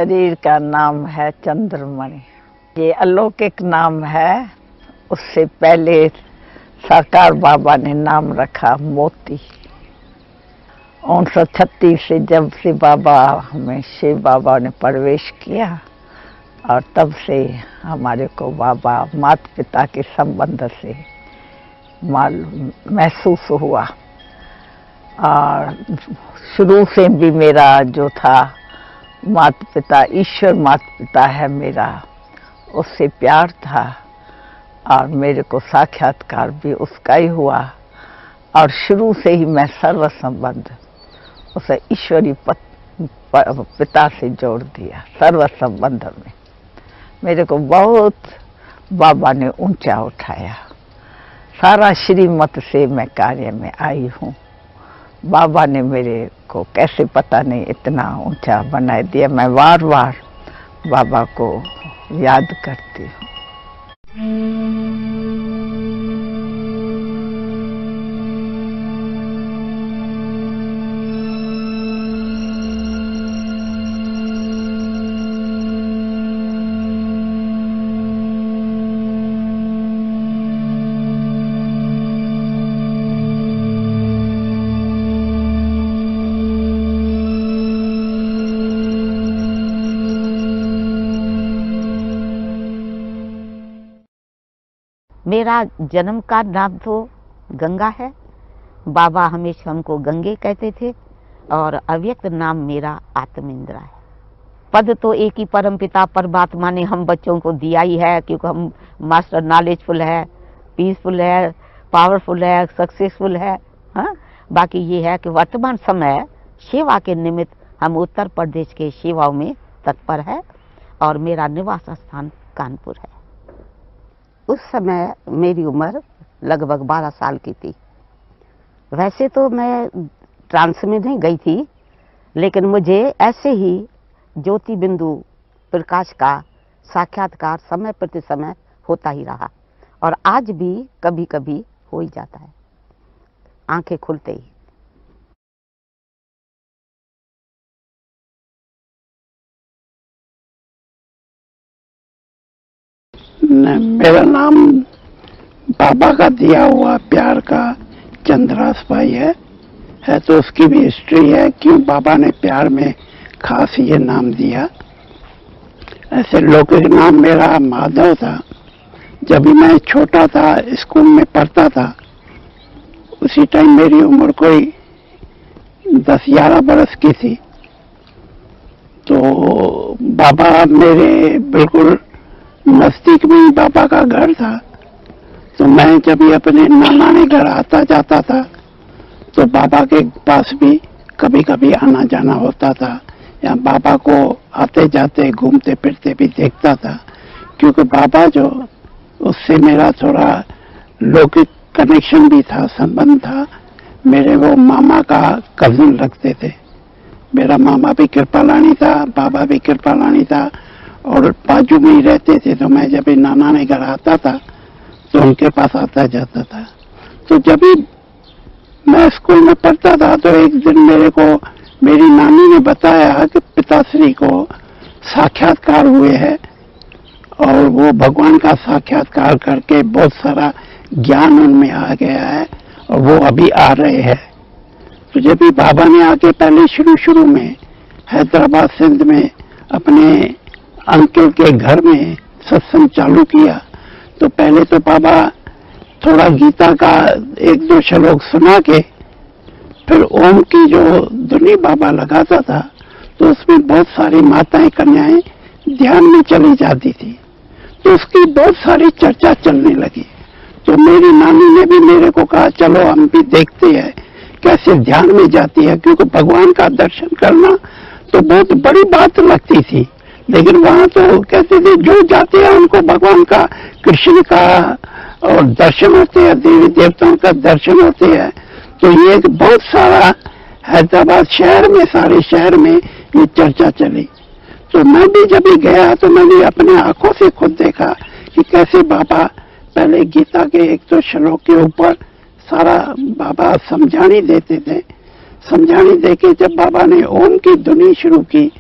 शरीर का नाम है चंद्रमणि। ये अलौकिक नाम है। उससे पहले सरकार बाबा ने नाम रखा मोती। 1936 से जब से बाबा में शिव बाबा ने प्रवेश किया और तब से हमारे को बाबा माता पिता के संबंध से मालूम महसूस हुआ। और शुरू से भी मेरा जो था माता पिता, ईश्वर माता पिता है मेरा, उससे प्यार था और मेरे को साक्षात्कार भी उसका ही हुआ। और शुरू से ही मैं सर्व संबंध उसे ईश्वरी पिता से जोड़ दिया। सर्व संबंध में मेरे को बहुत बाबा ने ऊंचा उठाया। सारा श्रीमत से मैं कार्य में आई हूँ। बाबा ने मेरे को कैसे पता नहीं इतना ऊंचा बना दिया। मैं बार बार बाबा को याद करती हूँ। मेरा जन्म का नाम तो गंगा है। बाबा हमेशा हमको गंगे कहते थे और अव्यक्त नाम मेरा आत्मेंद्र है। पद तो एक ही परमपिता परमात्मा ने हम बच्चों को दिया ही है, क्योंकि हम मास्टर नॉलेजफुल है, पीसफुल है, पावरफुल है, सक्सेसफुल है। हाँ, बाकी ये है कि वर्तमान समय सेवा के निमित्त हम उत्तर प्रदेश के सेवाओं में तत्पर है और मेरा निवास स्थान कानपुर है। उस समय मेरी उम्र लगभग 12 साल की थी। वैसे तो मैं ट्रांस में नहीं गई थी, लेकिन मुझे ऐसे ही ज्योति बिंदु प्रकाश का साक्षात्कार समय प्रति समय होता ही रहा और आज भी कभी कभी हो ही जाता है, आंखें खुलते ही। मेरा नाम बाबा का दिया हुआ प्यार का चंद्रास भाई है तो उसकी भी हिस्ट्री है, क्यों बाबा ने प्यार में खास ये नाम दिया। ऐसे लौकिक नाम मेरा माधव था। जब मैं छोटा था, स्कूल में पढ़ता था, उसी टाइम मेरी उम्र कोई 10-11 बरस की थी। तो बाबा मेरे बिल्कुल नजदीक में ही बाबा का घर था। तो मैं जब भी अपने नाना के घर आता जाता था तो बाबा के पास भी कभी कभी आना जाना होता था, या बाबा को आते जाते घूमते फिरते भी देखता था। क्योंकि बाबा जो, उससे मेरा थोड़ा लौकिक कनेक्शन भी था, संबंध था। मेरे वो मामा का कजिन लगते थे। मेरा मामा भी कृपालानी था, बाबा भी कृपालानी था और बाजू में ही रहते थे। तो मैं जब भी नाना ने घर आता था तो उनके पास आता जाता था। तो जब भी मैं स्कूल में पढ़ता था तो एक दिन मेरे को मेरी नानी ने बताया कि पिताश्री को साक्षात्कार हुए हैं और वो भगवान का साक्षात्कार करके बहुत सारा ज्ञान उनमें आ गया है और वो अभी आ रहे हैं। तो जब भी बाबा ने आके पहले शुरू में हैदराबाद सिंध में अपने अंकल के घर में सत्संग चालू किया, तो पहले तो बाबा थोड़ा गीता का 1-2 श्लोक सुना के फिर ओम की जो धुनी बाबा लगाता था, तो उसमें बहुत सारी माताएं कन्याएं ध्यान में चली जाती थी। तो उसकी बहुत सारी चर्चा चलने लगी। तो मेरी नानी ने भी मेरे को कहा चलो हम भी देखते हैं कैसे ध्यान में जाती है, क्योंकि भगवान का दर्शन करना तो बहुत बड़ी बात लगती थी। लेकिन वहां तो कहते थे जो जाते हैं उनको भगवान का, कृष्ण का और दर्शन होते हैं, देवी देवताओं का दर्शन होते हैं। तो ये बहुत सारा हैदराबाद शहर में, सारे शहर में ये चर्चा चली। तो मैं भी जब भी गया तो मैंने अपने आंखों से खुद देखा कि कैसे बाबा पहले गीता के 1-2 श्लोक के ऊपर सारा बाबा समझानी देते थे। समझानी देके जब बाबा ने ओम की धुनी शुरू की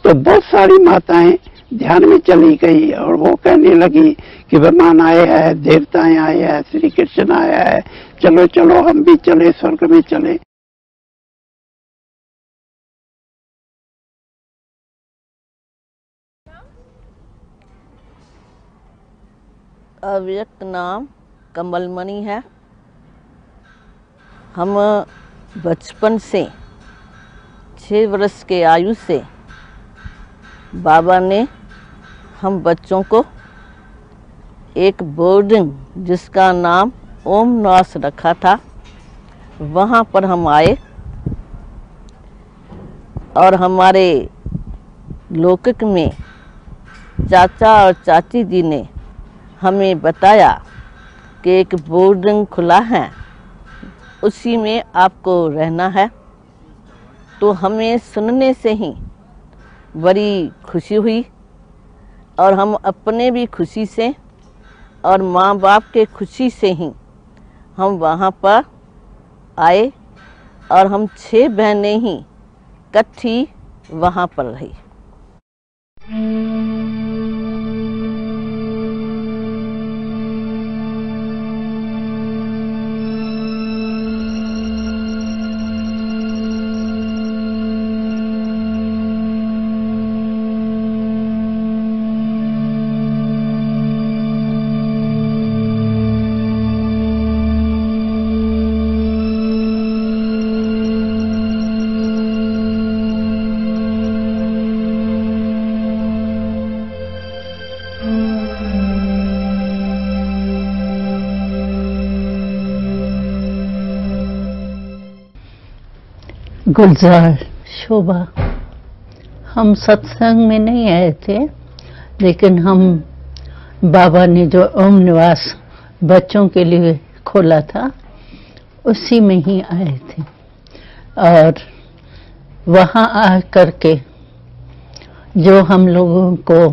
तो बहुत सारी माताएं ध्यान में चली गई और वो कहने लगी कि विमान आए हैं, देवताएं आए हैं, श्री कृष्ण आया है, चलो चलो हम भी चले, स्वर्ग में चले। अव्यक्त नाम कमलमणि है। हम बचपन से 6 वर्ष के आयु से बाबा ने हम बच्चों को एक बोर्डिंग जिसका नाम ओम निवास रखा था, वहाँ पर हम आए और हमारे लौकिक में चाचा और चाची जी ने हमें बताया कि एक बोर्डिंग खुला है, उसी में आपको रहना है। तो हमें सुनने से ही बड़ी खुशी हुई और हम अपने भी खुशी से और माँ बाप के खुशी से ही हम वहाँ पर आए और हम 6 बहनें ही इकट्ठी वहाँ पर रही। गुलजार शोभा, हम सत्संग में नहीं आए थे, लेकिन हम बाबा ने जो ओम निवास बच्चों के लिए खोला था उसी में ही आए थे। और वहाँ आ करके जो हम लोगों को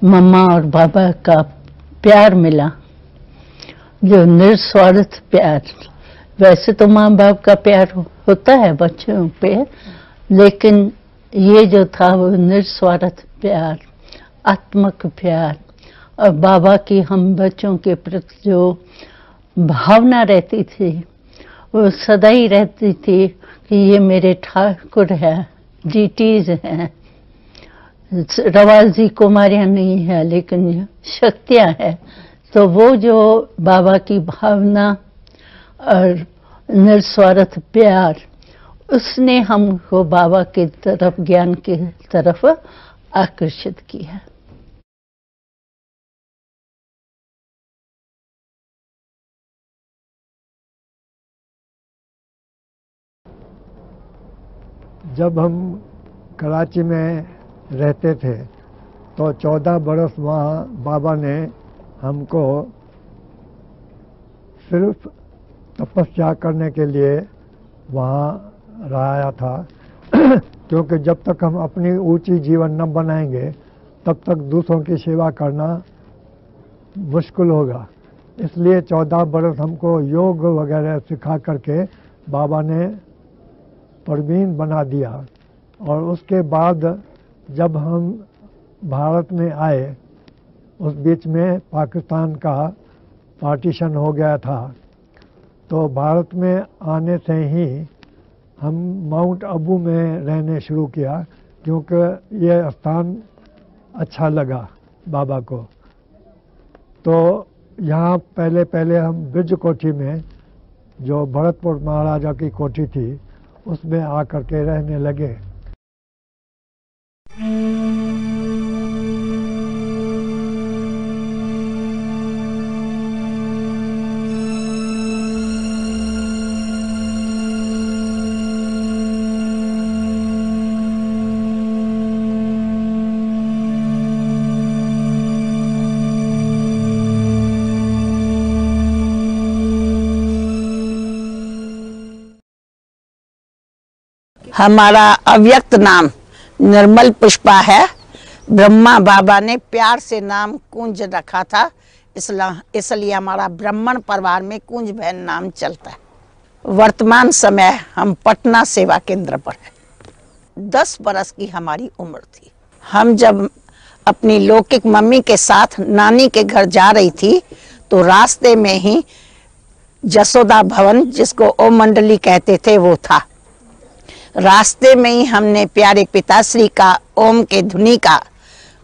मम्मा और बाबा का प्यार मिला, जो निस्वार्थ प्यार, वैसे तो माँ बाप का प्यार होता है बच्चों पे, लेकिन ये जो था वो निस्वार्थ प्यार, आत्मक प्यार, और बाबा की हम बच्चों के प्रति जो भावना रहती थी वो सदा ही रहती थी कि ये मेरे ठाकुर है, जीटीज हैं, रवाजी कुमारियाँ नहीं है लेकिन शक्तियाँ हैं। तो वो जो बाबा की भावना और निस्वार्थ प्यार, उसने हमको बाबा की तरफ, ज्ञान की तरफ आकर्षित किया। जब हम कराची में रहते थे तो 14 बरस वहाँ बाबा ने हमको सिर्फ तपस्या करने के लिए वहाँ रहाया था क्योंकि जब तक हम अपनी ऊंची जीवन न बनाएंगे तब तक दूसरों की सेवा करना मुश्किल होगा। इसलिए 14 बरस हमको योग वगैरह सिखा करके बाबा ने प्रवीण बना दिया। और उसके बाद जब हम भारत में आए, उस बीच में पाकिस्तान का पार्टीशन हो गया था, तो भारत में आने से ही हम माउंट आबू में रहने शुरू किया क्योंकि ये स्थान अच्छा लगा बाबा को। तो यहाँ पहले हम ब्रिज कोठी में, जो भरतपुर महाराजा की कोठी थी, उसमें आकर के रहने लगे। हमारा अव्यक्त नाम निर्मल पुष्पा है। ब्रह्मा बाबा ने प्यार से नाम कुंज रखा था, इसलिए हमारा ब्राह्मण परिवार में कुंज बहन नाम चलता है। वर्तमान समय हम पटना सेवा केंद्र पर है। 10 बरस की हमारी उम्र थी। हम जब अपनी लौकिक मम्मी के साथ नानी के घर जा रही थी तो रास्ते में ही जसोदा भवन, जिसको ओम मंडली कहते थे, वो था। रास्ते में ही हमने प्यारे पिताश्री का ओम के ध्वनि का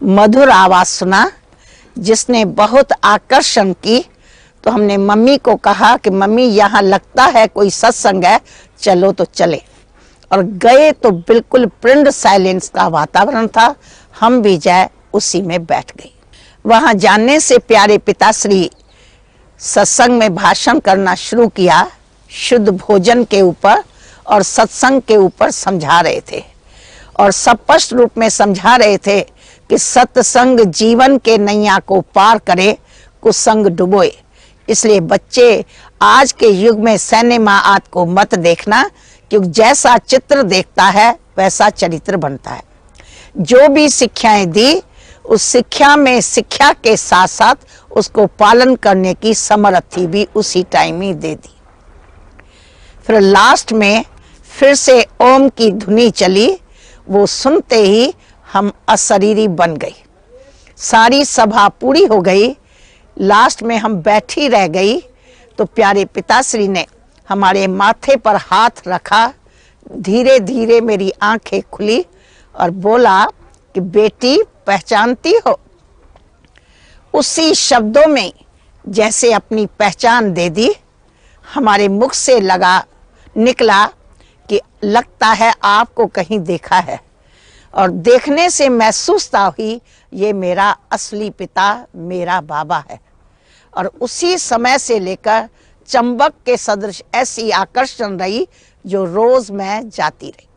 मधुर आवाज सुना, जिसने बहुत आकर्षण की। तो हमने मम्मी को कहा कि मम्मी, यहाँ लगता है कोई सत्संग है, चलो तो चले। और गए तो बिल्कुल पिंड साइलेंस का वातावरण था। हम भी जाए उसी में बैठ गए। वहां जाने से प्यारे पिताश्री सत्संग में भाषण करना शुरू किया, शुद्ध भोजन के ऊपर और सत्संग के ऊपर समझा रहे थे, और स्पष्ट रूप में समझा रहे थे कि सत्संग जीवन के नैया को पार करे, कुसंग डुबोए। इसलिए बच्चे, आज के युग में सिनेमा आदि को मत देखना, क्योंकि जैसा चित्र देखता है वैसा चरित्र बनता है। जो भी शिक्षाएं दी, उस शिक्षा में शिक्षा के साथ साथ उसको पालन करने की समर्थी भी उसी टाइम ही दे दी। फिर लास्ट में फिर से ओम की धुनी चली। वो सुनते ही हम अशरीरी बन गई। सारी सभा पूरी हो गई, लास्ट में हम बैठी रह गई। तो प्यारे पिताश्री ने हमारे माथे पर हाथ रखा, धीरे धीरे मेरी आंखें खुली और बोला कि बेटी, पहचानती हो? उसी शब्दों में जैसे अपनी पहचान दे दी। हमारे मुख से निकला कि लगता है आपको कहीं देखा है, और देखने से महसूस हुई ये मेरा असली पिता, मेरा बाबा है। और उसी समय से लेकर चंबक के सदृश ऐसी आकर्षण रही जो रोज मैं जाती रही।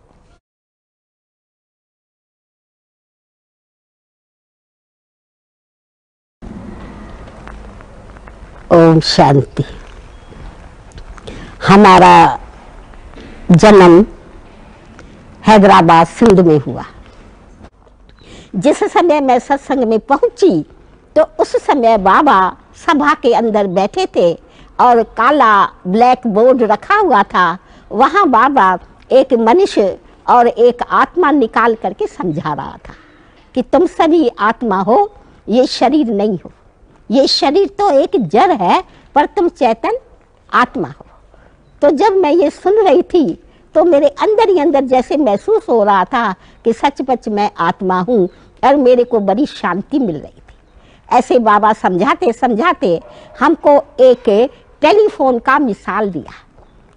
ओम शांति। हमारा जन्म हैदराबाद सिंध में हुआ। जिस समय मैं सत्संग में पहुंची तो उस समय बाबा सभा के अंदर बैठे थे और काला ब्लैक बोर्ड रखा हुआ था। वहां बाबा एक मनुष्य और एक आत्मा निकाल करके समझा रहा था कि तुम सभी आत्मा हो, ये शरीर नहीं हो। ये शरीर तो एक जड़ है, पर तुम चैतन आत्मा हो। तो जब मैं ये सुन रही थी तो मेरे अंदर ही अंदर जैसे महसूस हो रहा था कि सचमुच मैं आत्मा हूँ, और मेरे को बड़ी शांति मिल रही थी। ऐसे बाबा समझाते समझाते हमको एक टेलीफोन का मिसाल दिया।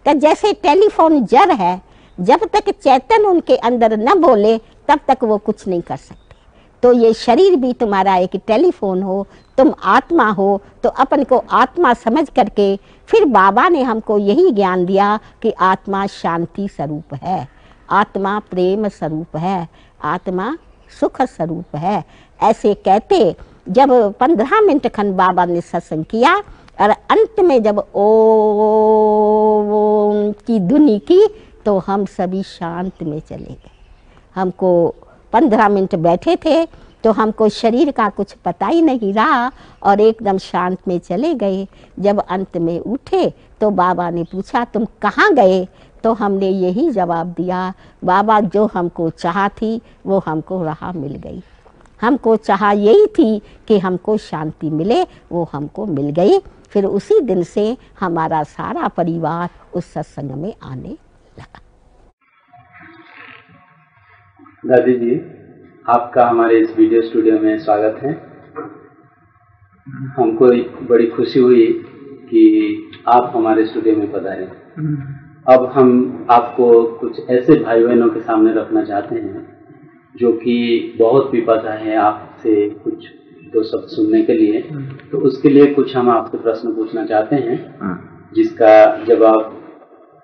तो जैसे टेलीफोन जड़ है, जब तक चैतन उनके अंदर न बोले तब तक वो कुछ नहीं कर सकते। तो ये शरीर भी तुम्हारा एक टेलीफोन हो, तुम आत्मा हो, तो अपन को आत्मा समझ करके फिर बाबा ने हमको यही ज्ञान दिया कि आत्मा शांति स्वरूप है, आत्मा प्रेम स्वरूप है, आत्मा सुख स्वरूप है। ऐसे कहते जब 15 मिनट खंड बाबा ने सत्संग किया, और अंत में जब ओम की धुनी की तो हम सभी शांत में चले गए। हमको 15 मिनट बैठे थे तो हमको शरीर का कुछ पता ही नहीं रहा, और एकदम शांत में चले गए। जब अंत में उठे तो बाबा ने पूछा तुम कहाँ गए? तो हमने यही जवाब दिया, बाबा जो हमको चाह थी वो हमको राह मिल गई। हमको चाह यही थी कि हमको शांति मिले, वो हमको मिल गई। फिर उसी दिन से हमारा सारा परिवार उस सत्संग में आने लगा। दादी जी, आपका हमारे इस वीडियो स्टूडियो में स्वागत है। हमको बड़ी खुशी हुई कि आप हमारे स्टूडियो में पधारे। अब हम आपको कुछ ऐसे भाई बहनों के सामने रखना चाहते हैं जो कि बहुत विपदा है आपसे कुछ दो शब्द सुनने के लिए। तो उसके लिए कुछ हम आपसे प्रश्न पूछना चाहते हैं, जिसका जवाब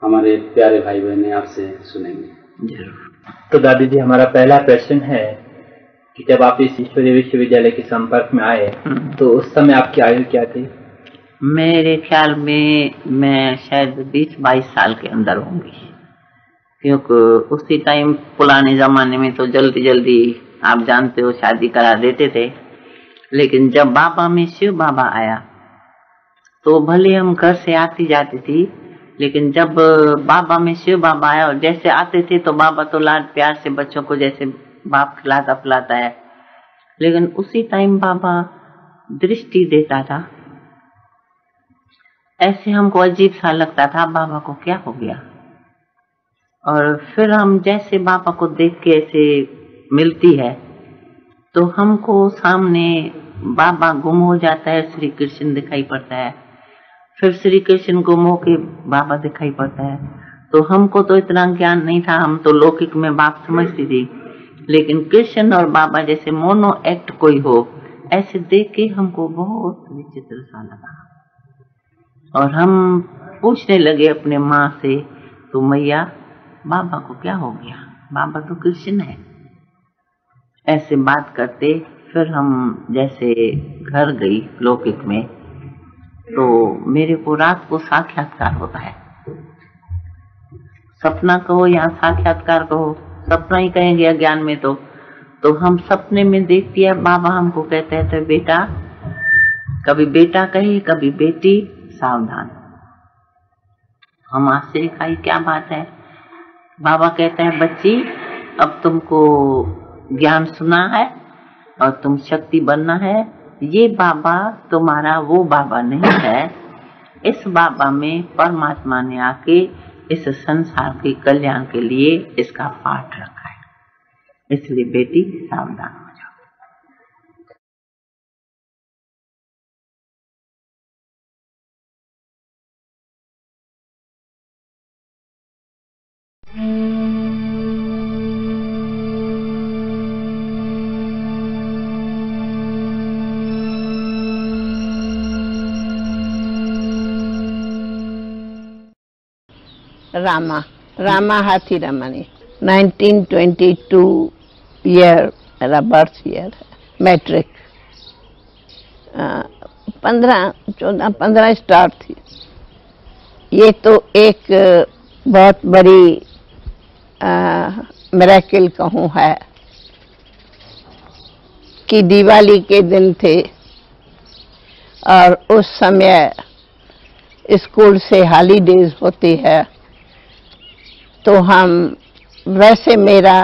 हमारे प्यारे भाई बहन आपसे सुनेंगे। जरूर। तो दादी जी, हमारा पहला प्रश्न है कि जब आप इस ईश्वरीय विश्वविद्यालय के संपर्क में आए तो उस समय आपकी आयु क्या थी? मेरे ख्याल में मैं शायद 20-22 साल के अंदर होंगी, क्योंकि उसी टाइम पुराने ज़माने में तो जल्दी जल्दी आप जानते हो शादी करा देते थे। लेकिन जब बाबा में शिव बाबा आया तो भले हम घर से आती जाती थी, लेकिन जब बाबा में शिव बाबा आया और जैसे आते थे तो बाबा तो लाड प्यार से बच्चों को जैसे बाप खिलाता पिलाता है, लेकिन उसी टाइम बाबा दृष्टि देता था। ऐसे हमको अजीब सा लगता था, बाबा को क्या हो गया। और फिर हम जैसे बाबा को देख के ऐसे मिलती है तो हमको सामने बाबा गुम हो जाता है, श्री कृष्ण दिखाई पड़ता है, फिर श्री कृष्ण गुम होके बाबा दिखाई पड़ता है। तो हमको तो इतना ज्ञान नहीं था, हम तो लौकिक में बाप समझती थी, लेकिन कृष्ण और बाबा जैसे मोनो एक्ट कोई हो, ऐसे देख के हमको बहुत विचित्र सा लगा। और हम पूछने लगे अपने माँ से, तो मैया बाबा को क्या हो गया, बाबा तो कृष्ण है। ऐसे बात करते फिर हम जैसे घर गई लौकिक में, तो मेरे को रात को साक्षात्कार होता है। सपना कहो या साक्षात्कार कहो, सपना ही कहेंगे अज्ञान में। तो हम सपने में देखती है बाबा हमको कहते हैं, तो बेटा, कभी बेटा कहे कभी बेटी, सावधान। हम आश्चर्य खाई, क्या बात है। बाबा कहते हैं, बच्ची अब तुमको ज्ञान सुना है और तुम शक्ति बनना है। ये बाबा तुम्हारा वो बाबा नहीं है, इस बाबा में परमात्मा ने आके इस संसार के कल्याण के लिए इसका पाठ रखा है, इसलिए बेटी सावधान हो जाओ। Rama Hathiramani, 1922 year, मेरा बर्थ ईयर है, मैट्रिक 15 स्टार थी। ये तो एक बहुत बड़ी मिरेकल कहूँ है कि दिवाली के दिन थे और उस समय स्कूल से हॉलीडेज होती है, तो हम वैसे मेरा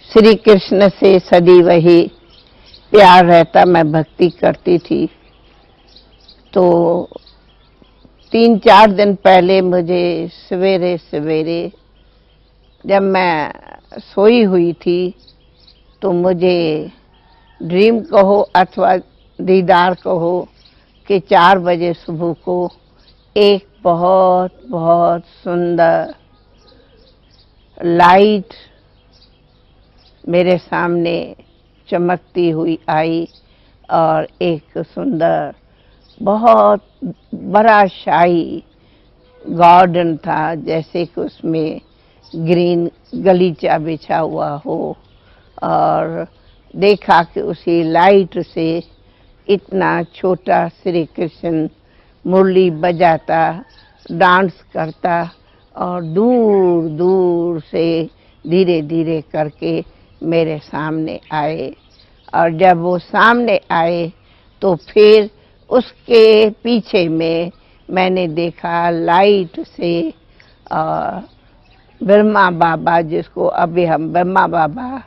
श्री कृष्ण से सदैव ही प्यार रहता, मैं भक्ति करती थी। तो 3-4 दिन पहले मुझे सवेरे सवेरे जब मैं सोई हुई थी तो मुझे ड्रीम कहो अथवा दीदार कहो कि 4 बजे सुबह को एक बहुत बहुत सुंदर लाइट मेरे सामने चमकती हुई आई और एक सुंदर बहुत बड़ा शाही गार्डन था, जैसे कि उसमें ग्रीन गलीचा बिछा हुआ हो। और देखा कि उसी लाइट से इतना छोटा श्री कृष्ण मुरली बजाता, डांस करता और दूर दूर से धीरे धीरे करके मेरे सामने आए। और जब वो सामने आए तो फिर उसके पीछे में मैंने देखा लाइट से ब्रह्मा बाबा, जिसको अभी हम ब्रह्मा बाबा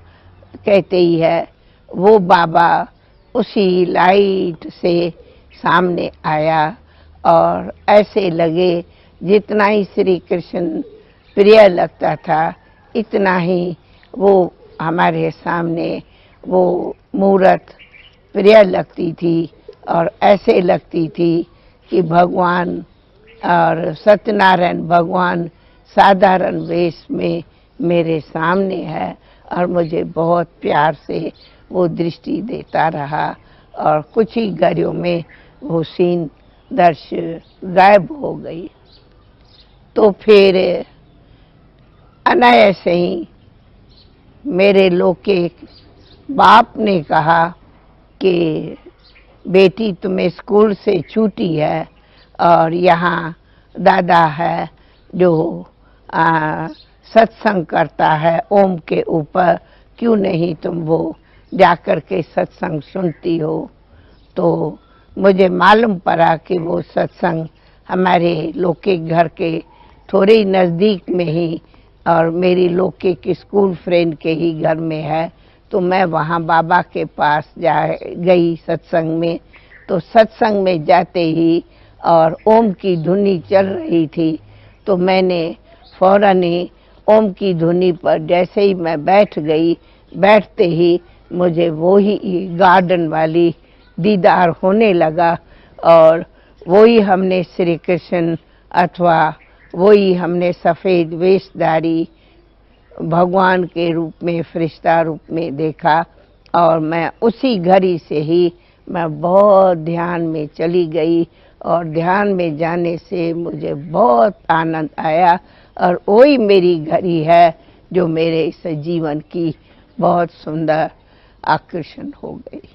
कहते ही है, वो बाबा उसी लाइट से सामने आया। और ऐसे लगे जितना ही श्री कृष्ण प्रिय लगता था, इतना ही वो हमारे सामने वो मूर्त प्रिय लगती थी। और ऐसे लगती थी कि भगवान और सत्यनारायण भगवान साधारण वेश में मेरे सामने है और मुझे बहुत प्यार से वो दृष्टि देता रहा। और कुछ ही घड़ियों में वो सीन दृश्य गायब हो गई। तो फिर अनायास ही मेरे लौकिक बाप ने कहा कि बेटी तुम्हें स्कूल से छुट्टी है और यहाँ दादा है जो सत्संग करता है ओम के ऊपर, क्यों नहीं तुम वो जाकर के सत्संग सुनती हो। तो मुझे मालूम पड़ा कि वो सत्संग हमारे लौकिक घर के थोड़े ही नज़दीक में ही और मेरी लौकिक स्कूल फ्रेंड के ही घर में है। तो मैं वहाँ बाबा के पास गई सत्संग में। तो सत्संग में जाते ही और ओम की धुनी चल रही थी, तो मैंने फौरन ही ओम की धुनी पर जैसे ही मैं बैठ गई, बैठते ही मुझे वो ही गार्डन वाली दीदार होने लगा और वही हमने श्री कृष्ण अथवा वही हमने सफ़ेद वेशधारी भगवान के रूप में, फरिश्ता रूप में देखा। और मैं उसी घड़ी से ही मैं बहुत ध्यान में चली गई और ध्यान में जाने से मुझे बहुत आनंद आया और वही मेरी घड़ी है जो मेरे इस जीवन की बहुत सुंदर आकर्षण हो गई।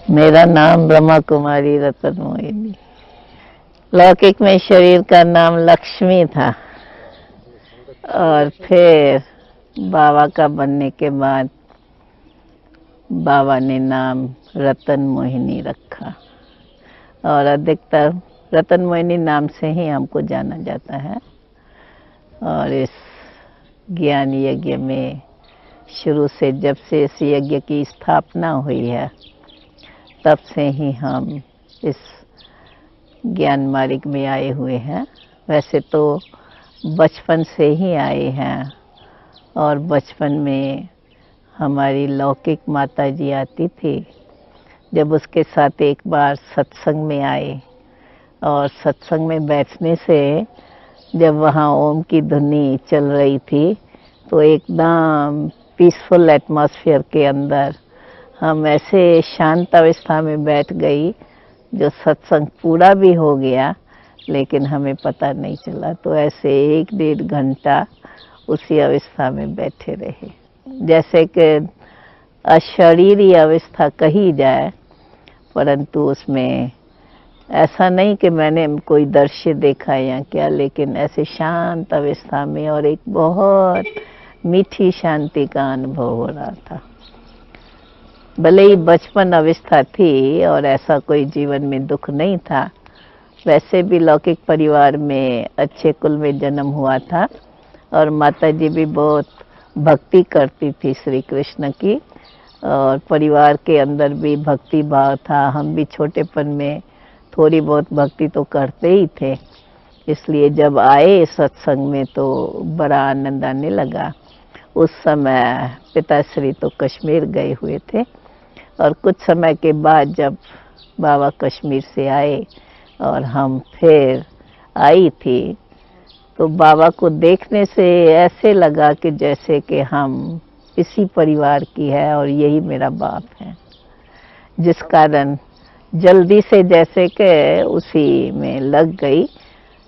मेरा नाम ब्रह्मा कुमारी रतन मोहिनी। लौकिक में शरीर का नाम लक्ष्मी था और फिर बाबा का बनने के बाद बाबा ने नाम रतन मोहिनी रखा और अधिकतर रतन मोहिनी नाम से ही हमको जाना जाता है। और इस ज्ञान यज्ञ में शुरू से जब से इस यज्ञ की स्थापना हुई है तब से ही हम इस ज्ञान मार्ग में आए हुए हैं। वैसे तो बचपन से ही आए हैं और बचपन में हमारी लौकिक माता जी आती थी। जब उसके साथ एक बार सत्संग में आए और सत्संग में बैठने से जब वहाँ ओम की धुनी चल रही थी तो एकदम पीसफुल एटमॉस्फेयर के अंदर हम ऐसे शांत अवस्था में बैठ गई जो सत्संग पूरा भी हो गया लेकिन हमें पता नहीं चला। तो ऐसे 1-1.5 घंटा उसी अवस्था में बैठे रहे, जैसे कि अशरीरी अवस्था कही जाए, परंतु उसमें ऐसा नहीं कि मैंने कोई दृश्य देखा या क्या, लेकिन ऐसे शांत अवस्था में और एक बहुत मीठी शांति का अनुभव हो रहा था। भले ही बचपन अवस्था थी और ऐसा कोई जीवन में दुख नहीं था, वैसे भी लौकिक परिवार में अच्छे कुल में जन्म हुआ था और माता जी भी बहुत भक्ति करती थी श्री कृष्ण की और परिवार के अंदर भी भक्ति भाव था। हम भी छोटेपन में थोड़ी बहुत भक्ति तो करते ही थे, इसलिए जब आए सत्संग में तो बड़ा आनंद आने लगा। उस समय पिताश्री तो कश्मीर गए हुए थे और कुछ समय के बाद जब बाबा कश्मीर से आए और हम फिर आई थी तो बाबा को देखने से ऐसे लगा कि जैसे कि हम इसी परिवार की है और यही मेरा बाप है, जिस कारण जल्दी से जैसे कि उसी में लग गई।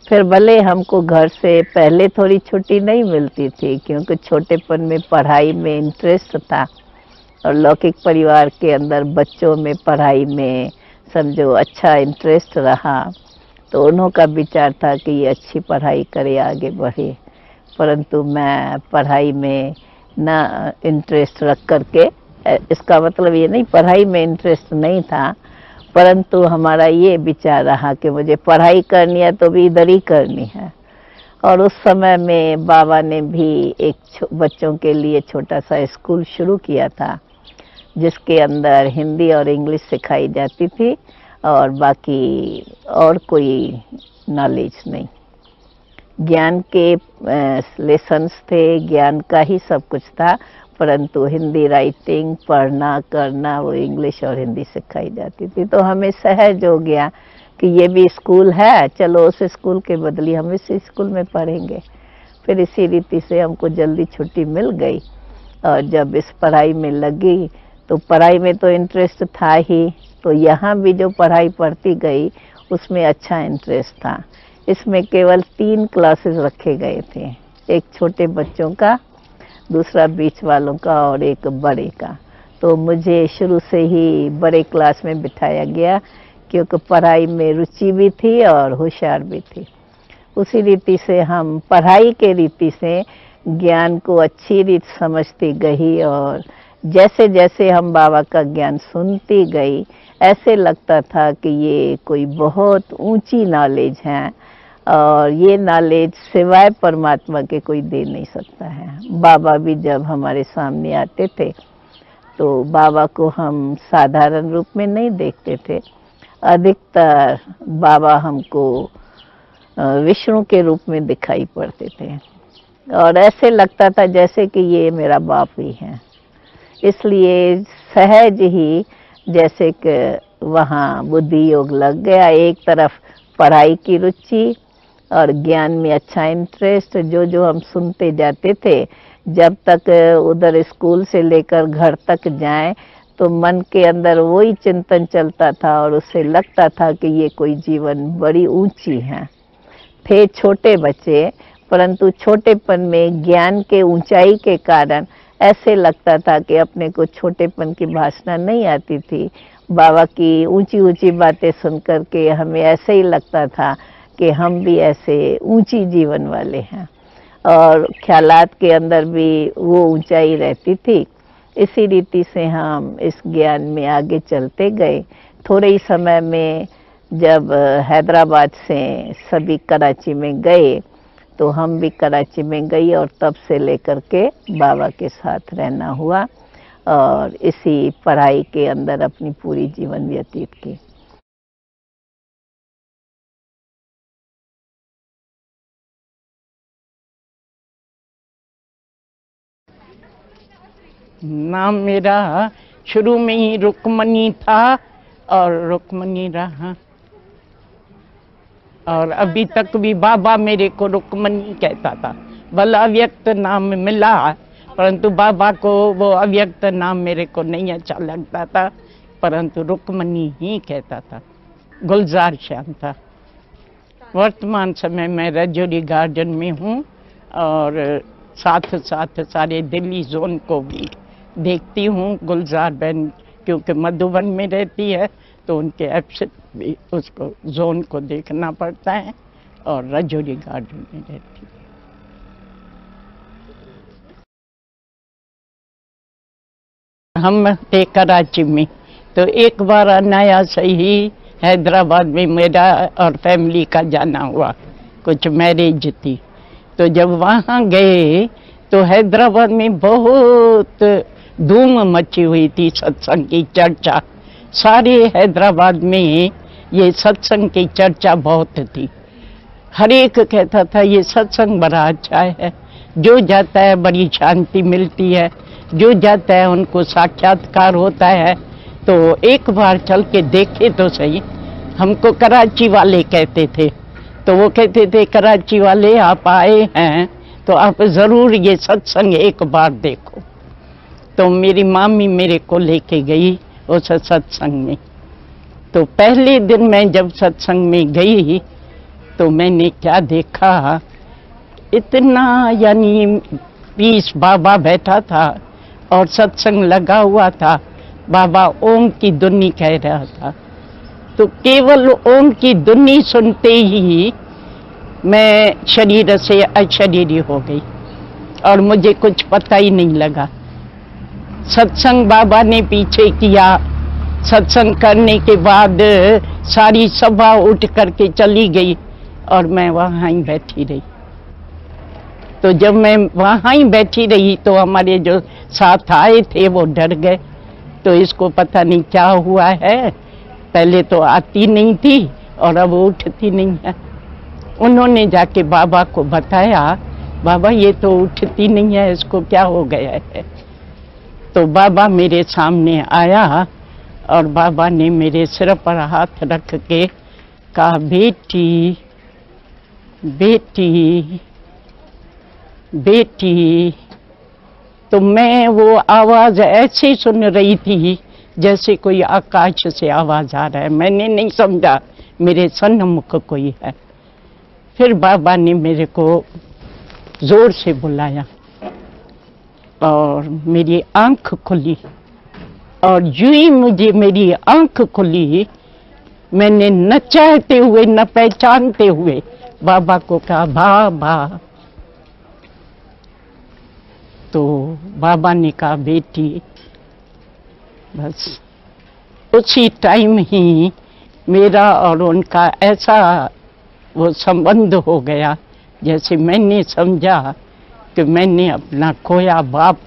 फिर भले हमको घर से पहले थोड़ी छुट्टी नहीं मिलती थी क्योंकि छोटेपन में पढ़ाई में इंटरेस्ट था और लौकिक परिवार के अंदर बच्चों में पढ़ाई में समझो अच्छा इंटरेस्ट रहा, तो उन्हों का विचार था कि ये अच्छी पढ़ाई करे, आगे बढ़े। परंतु मैं पढ़ाई में ना इंटरेस्ट रख करके, इसका मतलब ये नहीं पढ़ाई में इंटरेस्ट नहीं था, परंतु हमारा ये विचार रहा कि मुझे पढ़ाई करनी है तो भी इधर ही करनी है। और उस समय में बाबा ने भी एक बच्चों के लिए छोटा सा स्कूल शुरू किया था जिसके अंदर हिंदी और इंग्लिश सिखाई जाती थी और बाकी और कोई नॉलेज नहीं। ज्ञान के लेसन्स थे, ज्ञान का ही सब कुछ था, परंतु हिंदी राइटिंग पढ़ना करना वो इंग्लिश और हिंदी सिखाई जाती थी। तो हमें सहज हो गया कि ये भी स्कूल है, चलो उस स्कूल के बदले हम इस स्कूल में पढ़ेंगे। फिर इसी रीति से हमको जल्दी छुट्टी मिल गई और जब इस पढ़ाई में लगी तो पढ़ाई में तो इंटरेस्ट था ही, तो यहाँ भी जो पढ़ाई पढ़ती गई उसमें अच्छा इंटरेस्ट था। इसमें केवल 3 क्लासेस रखे गए थे, एक छोटे बच्चों का, दूसरा बीच वालों का और एक बड़े का। तो मुझे शुरू से ही बड़े क्लास में बिठाया गया क्योंकि पढ़ाई में रुचि भी थी और होशियार भी थी। उसी रीति से हम पढ़ाई के रीति से ज्ञान को अच्छी रीत समझती गई और जैसे जैसे हम बाबा का ज्ञान सुनती गई ऐसे लगता था कि ये कोई बहुत ऊंची नॉलेज है और ये नॉलेज सिवाय परमात्मा के कोई दे नहीं सकता है। बाबा भी जब हमारे सामने आते थे तो बाबा को हम साधारण रूप में नहीं देखते थे, अधिकतर बाबा हमको विष्णु के रूप में दिखाई पड़ते थे और ऐसे लगता था जैसे कि ये मेरा बाप ही है। इसलिए सहज ही जैसे कि वहाँ बुद्धि योग लग गया, एक तरफ पढ़ाई की रुचि और ज्ञान में अच्छा इंटरेस्ट, जो जो हम सुनते जाते थे जब तक उधर स्कूल से लेकर घर तक जाएं तो मन के अंदर वही चिंतन चलता था और उससे लगता था कि ये कोई जीवन बड़ी ऊंची है। थे छोटे बच्चे परंतु छोटेपन में ज्ञान के ऊंचाई के कारण ऐसे लगता था कि अपने को छोटेपन की भाषा नहीं आती थी। बाबा की ऊंची ऊंची बातें सुनकर के हमें ऐसे ही लगता था कि हम भी ऐसे ऊंची जीवन वाले हैं और ख्यालात के अंदर भी वो ऊंचाई रहती थी। इसी रीति से हम इस ज्ञान में आगे चलते गए। थोड़े ही समय में जब हैदराबाद से सभी कराची में गए तो हम भी कराची में गई और तब से लेकर के बाबा के साथ रहना हुआ और इसी पढ़ाई के अंदर अपनी पूरी जीवन व्यतीत की। नाम मेरा शुरू में ही रुक्मणी था और रुक्मणी रहा और अभी तक भी बाबा मेरे को रुक्मणी कहता था। भला अव्यक्त नाम मिला परंतु बाबा को वो अव्यक्त नाम मेरे को नहीं अच्छा लगता था, परंतु रुक्मणी ही कहता था। गुलजार श्याम था। वर्तमान समय में रजौरी गार्डन में हूँ और साथ साथ सारे दिल्ली जोन को भी देखती हूँ। गुलजार बहन क्योंकि मधुबन में रहती है तो उनके एब्सेंट भी उसको जोन को देखना पड़ता है और रजौरी गार्डन में रहती है। हम थे कराची में तो एक बार नया सही हैदराबाद में मेरा और फैमिली का जाना हुआ, कुछ मैरिज थी। तो जब वहाँ गए तो हैदराबाद में बहुत धूम मची हुई थी सत्संग की चर्चा। सारे हैदराबाद में ये सत्संग की चर्चा बहुत थी। हर एक कहता था ये सत्संग बड़ा अच्छा है, जो जाता है बड़ी शांति मिलती है, जो जाता है उनको साक्षात्कार होता है। तो एक बार चल के देखे तो सही। हमको कराची वाले कहते थे तो वो कहते थे कराची वाले आप आए हैं तो आप ज़रूर ये सत्संग एक बार देखो। तो मेरी मामी मेरे को लेके गई उस सत्संग में। तो पहले दिन मैं जब सत्संग में गई तो मैंने क्या देखा, इतना यानी पीस बाबा बैठा था और सत्संग लगा हुआ था। बाबा ओम की धुनी कह रहा था। तो केवल ओम की धुनी सुनते ही मैं शरीर से अशरीरी हो गई और मुझे कुछ पता ही नहीं लगा। सत्संग बाबा ने पीछे किया। सत्संग करने के बाद सारी सभा उठ करके चली गई और मैं वहाँ ही बैठी रही। तो जब मैं वहाँ ही बैठी रही तो हमारे जो साथ आए थे वो डर गए। तो इसको पता नहीं क्या हुआ है, पहले तो आती नहीं थी और अब उठती नहीं है। उन्होंने जाके बाबा को बताया, बाबा ये तो उठती नहीं है, इसको क्या हो गया है। तो बाबा मेरे सामने आया और बाबा ने मेरे सिर पर हाथ रख के कहा, बेटी बेटी बेटी। तो मैं वो आवाज़ ऐसे सुन रही थी जैसे कोई आकाश से आवाज़ आ रहा है। मैंने नहीं समझा मेरे सन्मुख कोई है। फिर बाबा ने मेरे को जोर से बुलाया और मेरी आंख खुली और यूं ही मुझे मेरी आंख खुली, मैंने न चाहते हुए न पहचानते हुए बाबा को कहा बाबा, तो बाबा ने कहा बेटी। बस उसी टाइम ही मेरा और उनका ऐसा वो संबंध हो गया, जैसे मैंने समझा कि मैंने अपना खोया बाप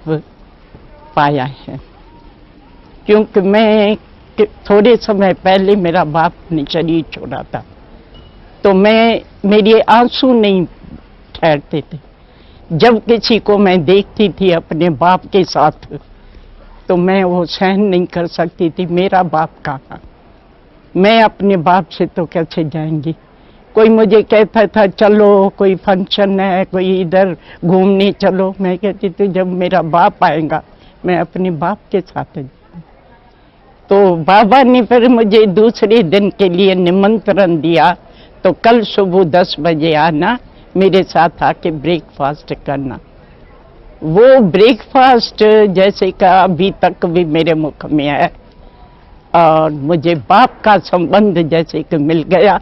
पाया है। क्योंकि मैं थोड़े समय पहले मेरा बाप ने शरीर छोड़ा था, तो मेरे आंसू नहीं ठहरते थे। जब किसी को मैं देखती थी अपने बाप के साथ, तो मैं वो सहन नहीं कर सकती थी। मेरा बाप कहाँ, मैं अपने बाप से तो कैसे जाएंगी। कोई मुझे कहता था चलो कोई फंक्शन है, कोई इधर घूमने चलो, मैं कहती थी जब मेरा बाप आएगा मैं अपने बाप के साथ जाऊंगी। तो बाबा ने फिर मुझे दूसरे दिन के लिए निमंत्रण दिया, तो कल सुबह 10 बजे आना, मेरे साथ आके ब्रेकफास्ट करना। वो ब्रेकफास्ट जैसे का अभी तक भी मेरे मुख में है, और मुझे बाप का संबंध जैसे कि मिल गया,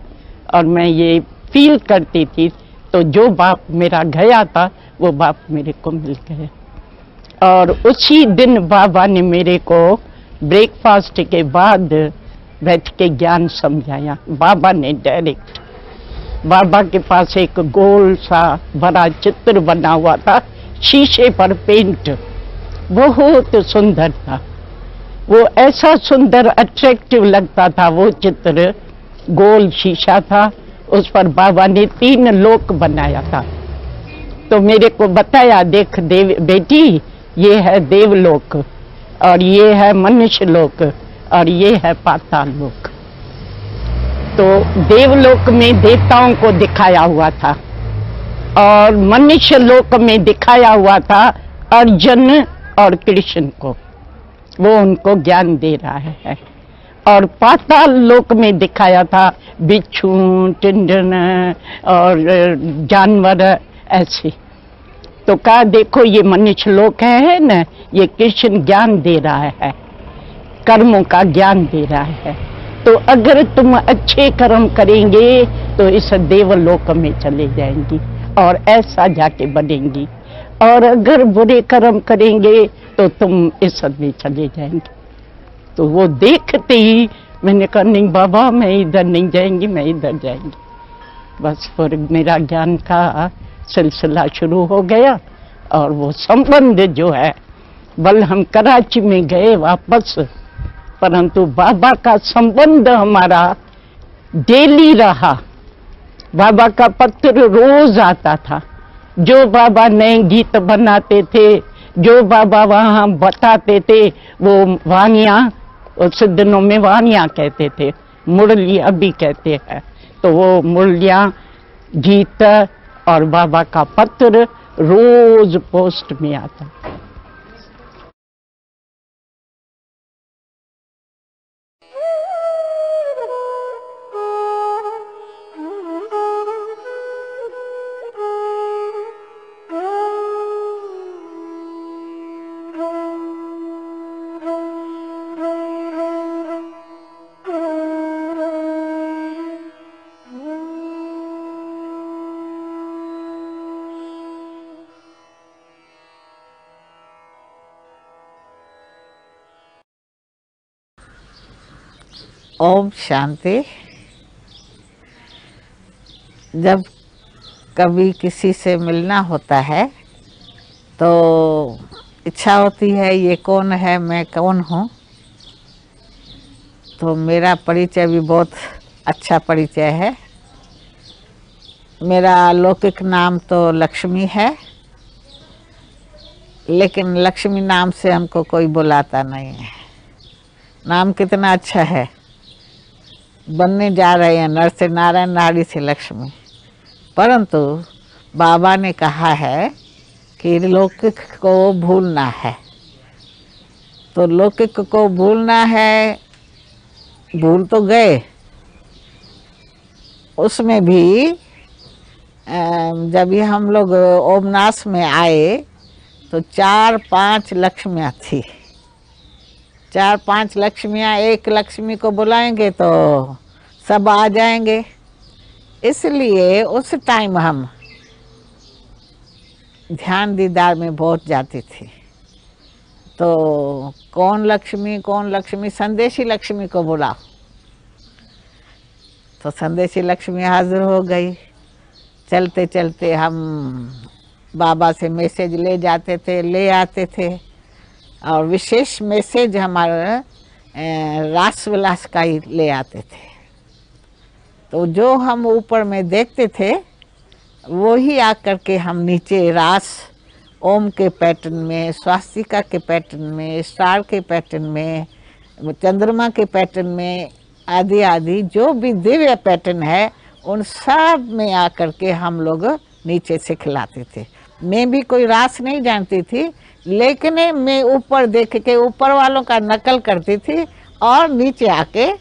और मैं ये फील करती थी। तो जो बाप मेरा गया था वो बाप मेरे को मिल गया। और उसी दिन बाबा ने मेरे को ब्रेकफास्ट के बाद बैठ के ज्ञान समझाया। बाबा ने डायरेक्ट, बाबा के पास एक गोल सा बड़ा चित्र बना हुआ था, शीशे पर पेंट, बहुत सुंदर था। वो ऐसा सुंदर अट्रैक्टिव लगता था वो चित्र, गोल शीशा था, उस पर बाबा ने 3 लोक बनाया था। तो मेरे को बताया, देख देव बेटी, ये है देवलोक, और ये है मनुष्य लोक, और ये है पाताल लोक। तो देवलोक में देवताओं को दिखाया हुआ था, और मनुष्य लोक में दिखाया हुआ था अर्जुन और कृष्ण को, वो उनको ज्ञान दे रहा है। और पाताल लोक में दिखाया था बिच्छू, टिंडन और जानवर ऐसे। तो कहा देखो ये मनुष्य लोक है ना, ये कृष्ण ज्ञान दे रहा है, कर्मों का ज्ञान दे रहा है। तो अगर तुम अच्छे कर्म करेंगे तो इस देवलोक में चले जाएंगी और ऐसा जाके बनेंगी, और अगर बुरे कर्म करेंगे तो तुम इस में चले जाएंगे। तो वो देखते ही मैंने कहा नहीं बाबा, मैं इधर नहीं जाएंगी, मैं इधर जाएंगी। बस फिर मेरा ज्ञान का सिलसिला शुरू हो गया, और वो संबंध जो है, बल हम कराची में गए वापस, परंतु बाबा का संबंध हमारा डेली रहा। बाबा का पत्र रोज आता था, जो बाबा नए गीत बनाते थे, जो बाबा वहाँ बताते थे, वो वानियाँ, उस दिनों में वानियाँ कहते थे, मुरलियाँ भी कहते हैं। तो वो मुरलियाँ, गीत और बाबा का पत्र रोज पोस्ट में आता। ओम शांति। जब कभी किसी से मिलना होता है तो इच्छा होती है ये कौन है, मैं कौन हूँ। तो मेरा परिचय भी बहुत अच्छा परिचय है। मेरा लौकिक नाम तो लक्ष्मी है, लेकिन लक्ष्मी नाम से हमको कोई बुलाता नहीं है। नाम कितना अच्छा है, बनने जा रहे हैं नर से नारायण, नारी से लक्ष्मी। परंतु बाबा ने कहा है कि लौकिक को भूलना है। तो लौकिक को भूलना है, भूल तो गए। उसमें भी जब ये हम लोग ओमनास में आए तो 4-5 लक्ष्मियाँ थी। 4-5 लक्ष्मियाँ, एक लक्ष्मी को बुलाएंगे तो सब आ जाएंगे। इसलिए उस टाइम हम ध्यान दीदार में बहुत जाते थे। तो कौन लक्ष्मी संदेशी लक्ष्मी को बुलाओ, तो संदेशी लक्ष्मी हाजिर हो गई। चलते चलते हम बाबा से मैसेज ले जाते थे, ले आते थे, और विशेष मैसेज हमारा रास विलास का ही ले आते थे। तो जो हम ऊपर में देखते थे वो ही आकर के हम नीचे रास ओम के पैटर्न में, स्वास्तिका के पैटर्न में, स्टार के पैटर्न में, चंद्रमा के पैटर्न में, आदि आदि जो भी दिव्य पैटर्न है उन सब में आकर के हम लोग नीचे सिखलाते थे। मैं भी कोई रास नहीं जानती थी, लेकिन मैं ऊपर देख के ऊपर वालों का नकल करती थी और नीचे आके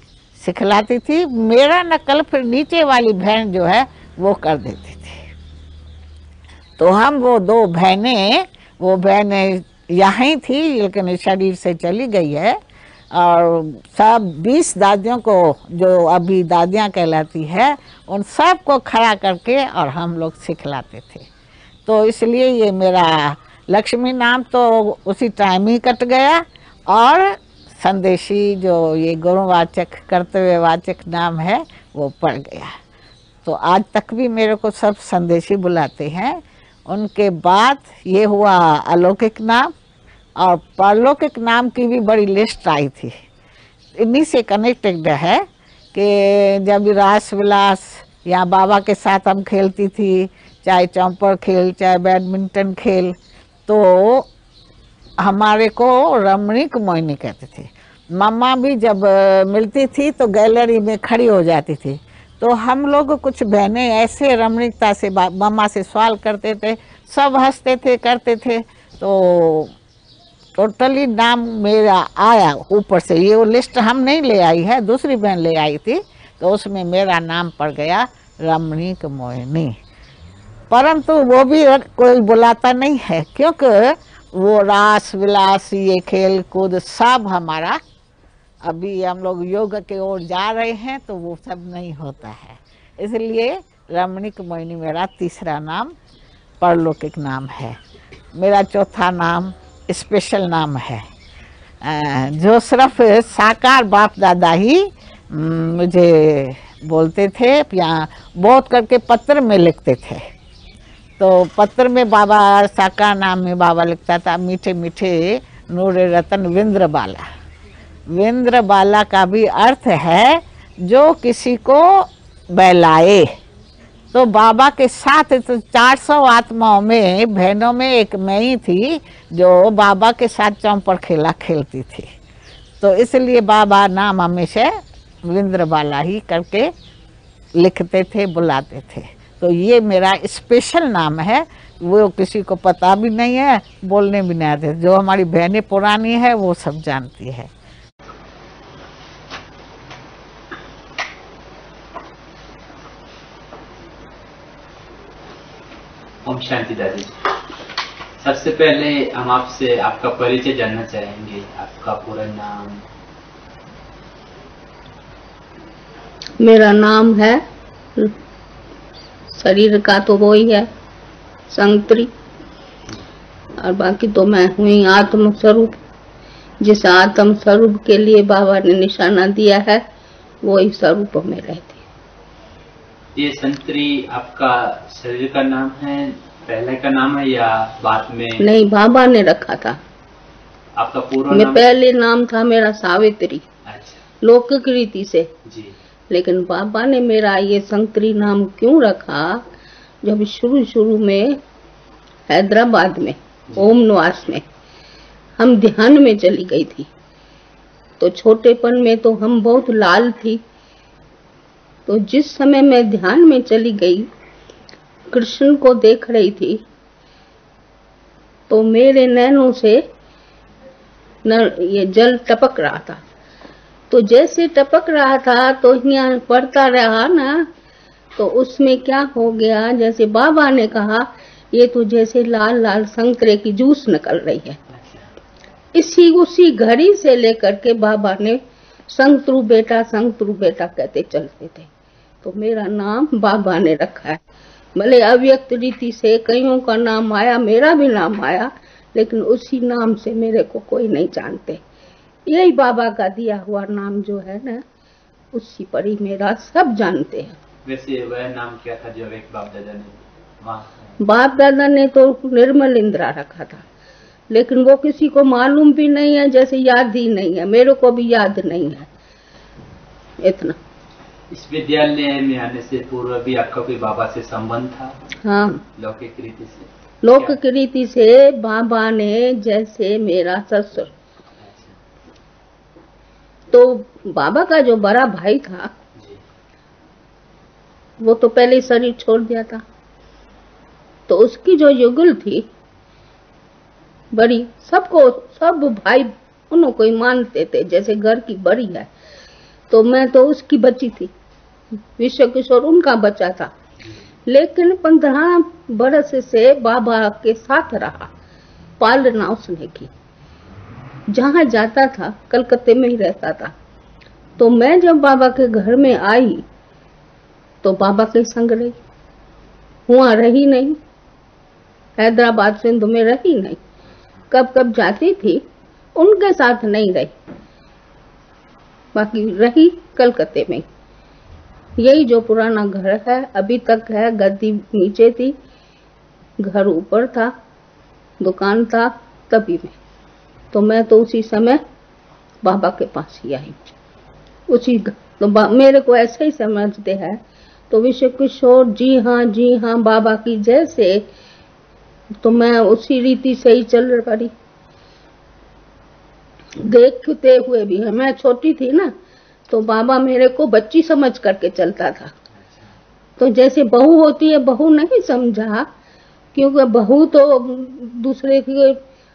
सिखलाती थी। मेरा नकल फिर नीचे वाली बहन जो है वो कर देती थी। तो हम वो दो बहनें, वो बहनें यहाँ थी लेकिन शरीर से चली गई है, और सब 20 दादियों को जो अभी दादियाँ कहलाती है उन सब को खड़ा करके और हम लोग सिखलाते थे। तो इसलिए ये मेरा लक्ष्मी नाम तो उसी टाइम ही कट गया, और संदेशी जो ये गुरुवाचक कर्तव्यवाचक नाम है वो पड़ गया। तो आज तक भी मेरे को सब संदेशी बुलाते हैं। उनके बाद ये हुआ अलौकिक नाम, और परलौकिक नाम की भी बड़ी लिस्ट आई थी। इन्हीं से कनेक्टेड है कि जब रास विलास या बाबा के साथ हम खेलती थी, चाहे चौंपर खेल चाहे बैडमिंटन खेल, तो हमारे को रमणीक मोहिनी कहते थे। मम्मा भी जब मिलती थी तो गैलरी में खड़ी हो जाती थी। तो हम लोग कुछ बहनें ऐसे रमणीकता से मम्मा से सवाल करते थे, सब हंसते थे, करते थे। तो टोटली नाम मेरा आया ऊपर से। ये वो लिस्ट हम नहीं ले आई है, दूसरी बहन ले आई थी, तो उसमें मेरा नाम पड़ गया रमणीक मोहिनी। परंतु वो भी कोई बुलाता नहीं है, क्योंकि वो रास विलास ये खेल कूद सब हमारा, अभी हम लोग योग के ओर जा रहे हैं तो वो सब नहीं होता है। इसलिए रमणीक मोहिनी मेरा तीसरा नाम परलौकिक नाम है। मेरा चौथा नाम स्पेशल नाम है, जो सिर्फ साकार बाप दादा ही मुझे बोलते थे, या बहुत करके पत्र में लिखते थे। तो पत्र में बाबा साकार नाम में बाबा लिखता था, मीठे मीठे नूर रतन विंद्र बाला। विंद्र बाला का भी अर्थ है जो किसी को बहलाए। तो बाबा के साथ तो 400 आत्माओं में, बहनों में एक मैं ही थी जो बाबा के साथ चौंपर खेला खेलती थी। तो इसलिए बाबा नाम हमेशा विंद्र बाला ही करके लिखते थे, बुलाते थे। तो ये मेरा स्पेशल नाम है, वो किसी को पता भी नहीं है, बोलने भी नहीं आते। जो हमारी बहनें पुरानी है वो सब जानती है। ओम शांति दादी। सबसे पहले हम आपसे आपका परिचय जानना चाहेंगे, आपका पूरा नाम। मेरा नाम है, शरीर का तो वो ही है संतरी, और बाकी तो मैं हुई आत्म स्वरूप। जिस आत्म स्वरूप के लिए बाबा ने निशाना दिया है वही स्वरूप में रहती। ये संतरी आपका शरीर का नाम है, पहले का नाम है या बाद में? नहीं, बाबा ने रखा था। आपका पूरा मैं नाम? पहले नाम था मेरा सावित्री। अच्छा। लौकिक रीति से जी। लेकिन बाबा ने मेरा ये संतरी नाम क्यों रखा, जब शुरू में हैदराबाद में ओम निवास में हम ध्यान में चली गई थी, तो छोटेपन में तो हम बहुत लाल थी। तो जिस समय मैं ध्यान में चली गई, कृष्ण को देख रही थी, तो मेरे नैनों से ये जल टपक रहा था। तो जैसे टपक रहा था तो यहाँ पड़ता रहा ना, तो उसमें क्या हो गया, जैसे बाबा ने कहा ये तो जैसे लाल लाल संतरे की जूस निकल रही है। उसी घड़ी से लेकर के बाबा ने संतरू बेटा कहते चलते थे। तो मेरा नाम बाबा ने रखा है। भले अव्यक्त रीति से कईयों का नाम आया, मेरा भी नाम आया, लेकिन उसी नाम से मेरे को कोई नहीं जानते। यही बाबा का दिया हुआ नाम जो है ना, उसी पर ही मेरा सब जानते हैं। वैसे वह नाम क्या था जो एक बाप दादा ने? बाप दादा ने तो निर्मल इंदिरा रखा था, लेकिन वो किसी को मालूम भी नहीं है, जैसे याद ही नहीं है, मेरे को भी याद नहीं है इतना। इस विद्यालय में आने से पूर्व भी आपका कोई बाबा से संबंध था? हाँ, लौकिक रीति से। लौकिक रीति से बाबा ने, जैसे मेरा ससुर, तो बाबा का जो बड़ा भाई था वो तो पहले ही शरीर छोड़ दिया था, तो उसकी जो युगल थी बड़ी, सबको सब भाई उनको ही मानते थे जैसे घर की बड़ी है। तो मैं तो उसकी बच्ची थी, विश्व किशोर उनका बच्चा था, लेकिन 15 बरस से बाबा के साथ रहा, पालना उसने की। जहाँ जाता था कलकत्ते में ही रहता था। तो मैं जब बाबा के घर में आई तो बाबा के संग रही, वहां रही नहीं, हैदराबाद सिंध में रही नहीं। कब कब जाती थी, उनके साथ नहीं रही, बाकी रही कलकत्ते में। यही जो पुराना घर है अभी तक है, गद्दी नीचे थी, घर ऊपर था, दुकान था तभी में। तो मैं तो उसी समय बाबा के पास ही आई, उसी तो मेरे को ऐसे ही समझते हैं। तो विश्व किशोर जी हाँ बाबा की जैसे, तो मैं उसी रीति से ही चल पड़ी। देखते हुए भी, मैं छोटी थी ना, तो बाबा मेरे को बच्ची समझ करके चलता था। तो जैसे बहू होती है, बहू नहीं समझा, क्योंकि बहू तो दूसरे के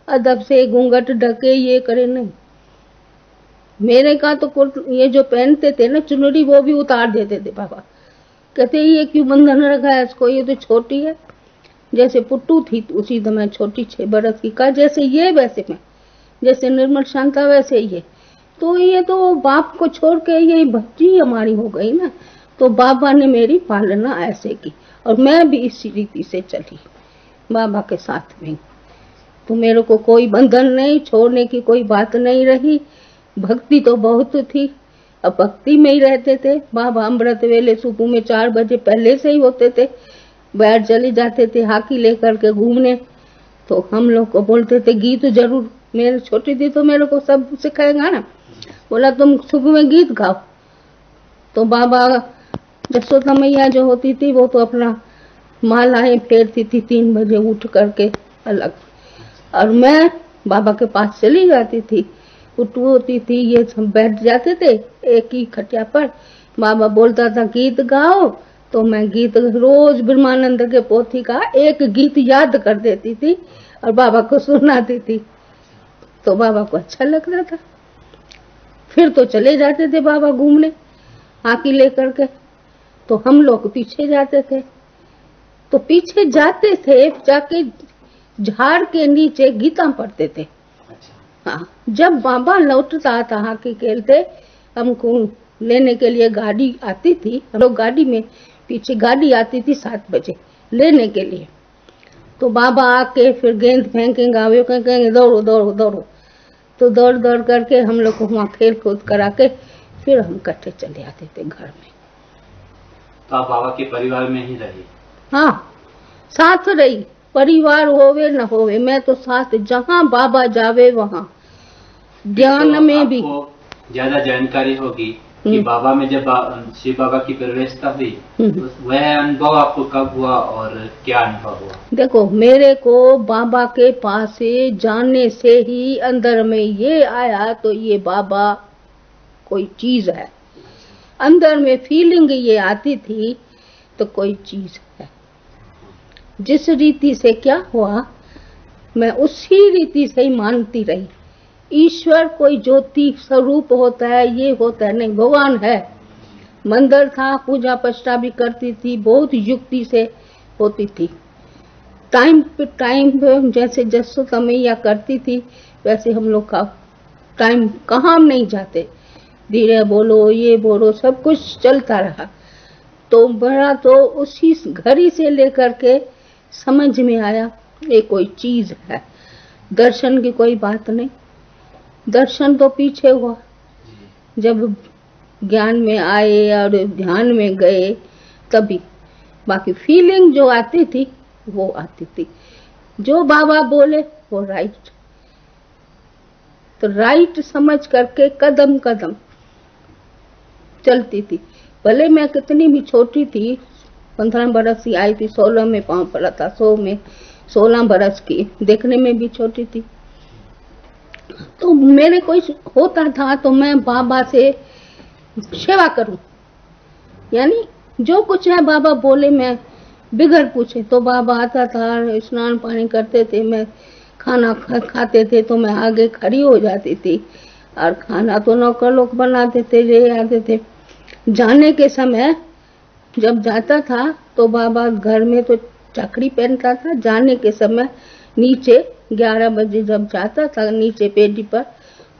अदब से घूंघट ढके ये करे नहीं। मेरे का तो ये जो पहनते थे ना चुनरी, वो भी उतार देते थे बाबा। कहते ये क्यों बंधन रखा है इसको, ये तो छोटी है। जैसे पुट्टू थी उसी तो मैं छोटी 6 बरस की का, जैसे ये वैसे मैं, जैसे निर्मल शांता वैसे ये। तो ये तो बाप को छोड़ के ये बच्ची हमारी हो गई ना। तो बाबा ने मेरी पालना ऐसे की और मैं भी इसी रीति से चली बाबा के साथ में। तो मेरे को कोई बंधन नहीं, छोड़ने की कोई बात नहीं रही। भक्ति तो बहुत थी, अब भक्ति में ही रहते थे। बाबा अमृत वेले सुबह में 4 बजे पहले से ही होते थे, बैठ चले जाते थे हाकी लेकर के घूमने। तो हम लोग को बोलते थे गीत जरूर, मेरे छोटी थी तो मेरे को सब सिखाएगा ना, बोला तुम सुबह में गीत गाओ। तो बाबा जसोदा मैया जो होती थी वो तो अपना मालाएं फेरती थी 3 बजे उठ करके अलग, और मैं बाबा के पास चली जाती थी। पुट्टू होती थी, ये सब बैठ जाते थे एक ही खटिया पर। बाबा बोलता था गीत गाओ, तो मैं गीत रोज ब्रह्मानंद के पोथी का एक गीत याद कर देती थी और बाबा को सुनाती थी। तो बाबा को अच्छा लगता था। फिर तो चले जाते थे बाबा घूमने हाकी लेकर के, तो हम लोग पीछे जाते थे। तो पीछे जाते थे, जाके झाड़ के नीचे गीता पढ़ते थे। हाँ, जब बाबा लौटता था हाकी खेलते, हमको लेने के लिए गाड़ी आती थी, हम लोग गाड़ी में, पीछे गाड़ी आती थी 7 बजे लेने के लिए। तो बाबा आके फिर गेंद फेंकेंगे, वे कहेंगे दौड़ो दौड़ो दौड़ो। तो दौड़ दौड़ करके हम लोग को वहाँ खेल कूद करा के फिर हम इकट्ठे चले आते थे घर में। तो आप बाबा के परिवार में ही रही? हाँ, साथ रही, परिवार होवे न होवे, मैं तो साथ, जहाँ बाबा जावे वहाँ। ध्यान तो में भी ज्यादा जानकारी होगी कि बाबा में जब शिव बाबा की प्रवेशता हुई, तो वह अनुभव आपको कब हुआ और क्या अनुभव हुआ? देखो, मेरे को बाबा के पास से जाने से ही अंदर में ये आया, तो ये बाबा कोई चीज है। अंदर में फीलिंग ये आती थी तो कोई चीज है। जिस रीति से क्या हुआ, मैं उसी रीति से ही मानती रही। ईश्वर कोई ज्योति स्वरूप होता है, ये होता है नहीं, भगवान है। मंदिर था, पूजा पचटा भी करती थी, बहुत युक्ति से होती थी। टाइम पे टाइम, जैसे जसोदा मैया करती थी वैसे हम लोग का टाइम, कहाँ हम नहीं जाते, धीरे बोलो ये बोलो सब कुछ चलता रहा। तो बड़ा तो उसी घड़ी से लेकर के समझ में आया ये कोई चीज है, दर्शन की कोई बात नहीं। दर्शन तो पीछे हुआ, जब ज्ञान में आए और ध्यान में गए तभी। बाकी फीलिंग जो आती थी वो आती थी, जो बाबा बोले वो राइट, तो राइट समझ करके कदम कदम चलती थी। भले मैं कितनी भी छोटी थी, 15 बरस की आई थी, 16 में पाँव पड़ा था, 100 में 16 बरस की, देखने में भी छोटी थी। तो मेरे कोई होता था तो मैं बाबा से सेवा करूं, यानी जो कुछ है बाबा बोले, मैं बिगड़ पूछे तो बाबा आता था, स्नान पानी करते थे, मैं खाना खाते थे तो मैं आगे खड़ी हो जाती थी, और खाना तो नौकर लोग बनाते थे, ले आते थे। जाने के समय जब जाता था तो बाबा घर में तो चकड़ी पहनता था, जाने के समय नीचे 11 बजे जब जाता था नीचे पेटी पर,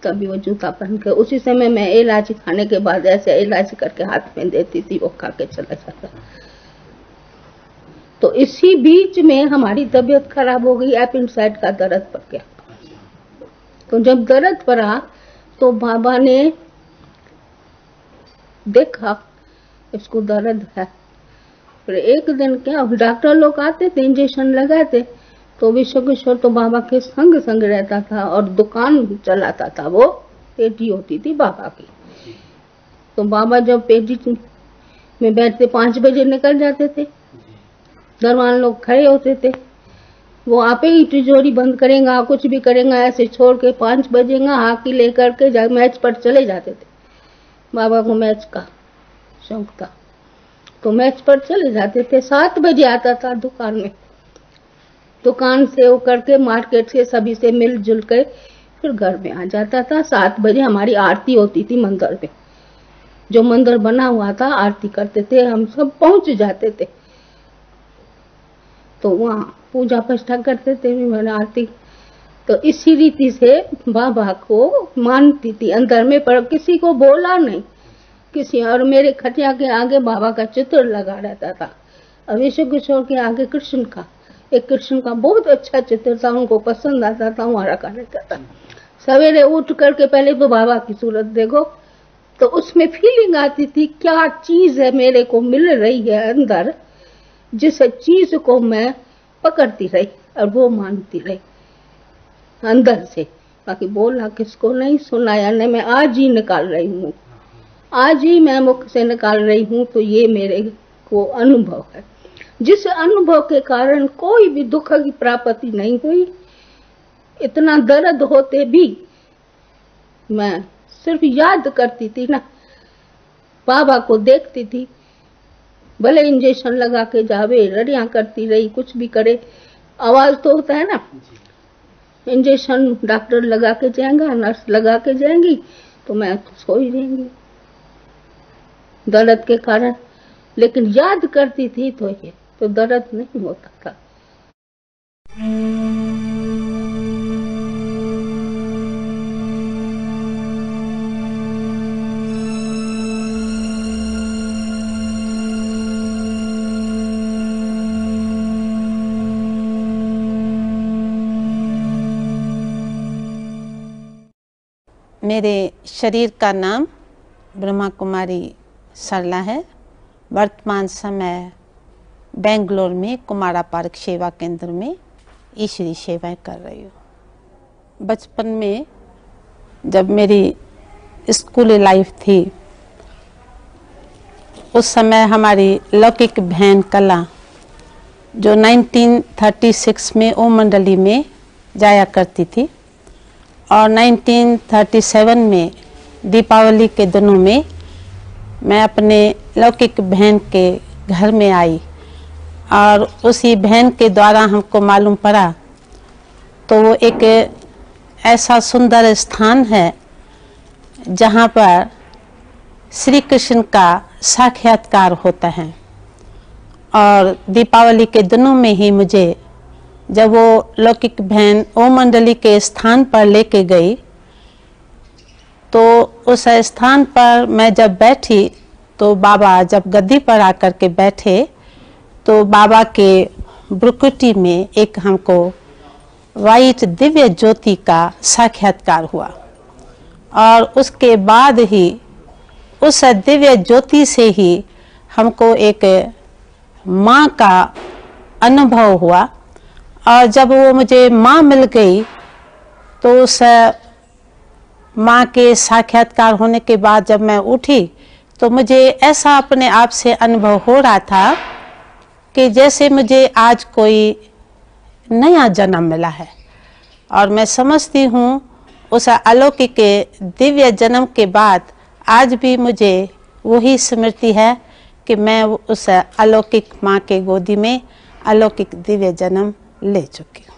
तभी वो जूता पहन के, उसी समय मैं इलायची खाने के बाद ऐसे इलायची करके हाथ में देती थी, वो खा के चला जाता। तो इसी बीच में हमारी तबीयत खराब हो गई, एपेंडिसाइट का दर्द पड़ गया। तो जब दर्द पड़ा तो बाबा ने देखा इसको दर्द है। फिर एक दिन क्या, डॉक्टर लोग आते थे, इंजेक्शन लगाते, तो विश्व किशोर तो बाबा के संग संग रहता था और दुकान चलाता था, वो पेटी होती थी बाबा की। तो बाबा जब पेटी में बैठते 5 बजे निकल जाते थे, दरवान लोग खड़े होते थे, वो आपे ही तिजोरी बंद करेगा, कुछ भी करेगा, ऐसे छोड़ के 5 बजेगा हाकी लेकर के मैच पर चले जाते थे। बाबा को मैच का शौक था तो मैच पर चले जाते थे। 7 बजे आता था दुकान में, दुकान से होकर के मार्केट से सभी से मिलजुल के फिर घर में आ जाता था। 7 बजे हमारी आरती होती थी मंदिर में, जो मंदिर बना हुआ था, आरती करते थे, हम सब पहुंच जाते थे। तो वहाँ पूजा पष्ठा करते थे, मैंने आरती। तो इसी रीति से बाबा को मानती थी अंदर में, पर किसी को बोला नहीं किसी। और मेरे खटिया के आगे बाबा का चित्र लगा रहता था, विश्व किशोर के आगे कृष्ण का, एक कृष्ण का बहुत अच्छा चित्र था, उनको पसंद आता था, वहाँ रखा रहता था। सवेरे उठ करके पहले तो बाबा की सूरत देखो, तो उसमें फीलिंग आती थी क्या चीज है मेरे को मिल रही है अंदर, जिस चीज को मैं पकड़ती रही और वो मानती रही अंदर से। बाकी बोला किसको नहीं, सुनाया नहीं, मैं आज ही निकाल रही हूँ, आज ही मैं मुख से निकाल रही हूँ। तो ये मेरे को अनुभव है, जिस अनुभव के कारण कोई भी दुख की प्राप्ति नहीं हुई। इतना दर्द होते भी मैं सिर्फ याद करती थी ना, बाबा को देखती थी, भले इंजेक्शन लगा के जावे, रड़ियां करती रही, कुछ भी करे, आवाज तो होता है ना। इंजेक्शन डॉक्टर लगा के जाएगा, नर्स लगा के जाएंगी, तो मैं तो सो ही रहेंगी दर्द के कारण, लेकिन याद करती थी तो ये तो दर्द नहीं होता था। मेरे शरीर का नाम ब्रह्मा कुमारी सरला है। वर्तमान समय बेंगलोर में कुमारा पार्क सेवा केंद्र में ईश्वरी सेवाएं कर रही हूँ। बचपन में जब मेरी स्कूल लाइफ थी, उस समय हमारी लौकिक बहन कला, जो 1936 में ओम मंडली में जाया करती थी, और 1937 में दीपावली के दिनों में मैं अपने लौकिक बहन के घर में आई, और उसी बहन के द्वारा हमको मालूम पड़ा तो वो एक ऐसा सुंदर स्थान है जहाँ पर श्री कृष्ण का साक्षात्कार होता है। और दीपावली के दिनों में ही मुझे जब वो लौकिक बहन ओम मंडली के स्थान पर लेके गई, तो उस स्थान पर मैं जब बैठी तो बाबा जब गद्दी पर आकर के बैठे तो बाबा के ब्रुकुटी में एक हमको वाइट दिव्य ज्योति का साक्षात्कार हुआ और उसके बाद ही उस दिव्य ज्योति से ही हमको एक माँ का अनुभव हुआ। और जब वो मुझे माँ मिल गई तो उस माँ के साक्षात्कार होने के बाद जब मैं उठी तो मुझे ऐसा अपने आप से अनुभव हो रहा था कि जैसे मुझे आज कोई नया जन्म मिला है। और मैं समझती हूँ उस अलौकिक दिव्य जन्म के बाद आज भी मुझे वही स्मृति है कि मैं उस अलौकिक माँ के गोदी में अलौकिक दिव्य जन्म ले चुकी हूँ।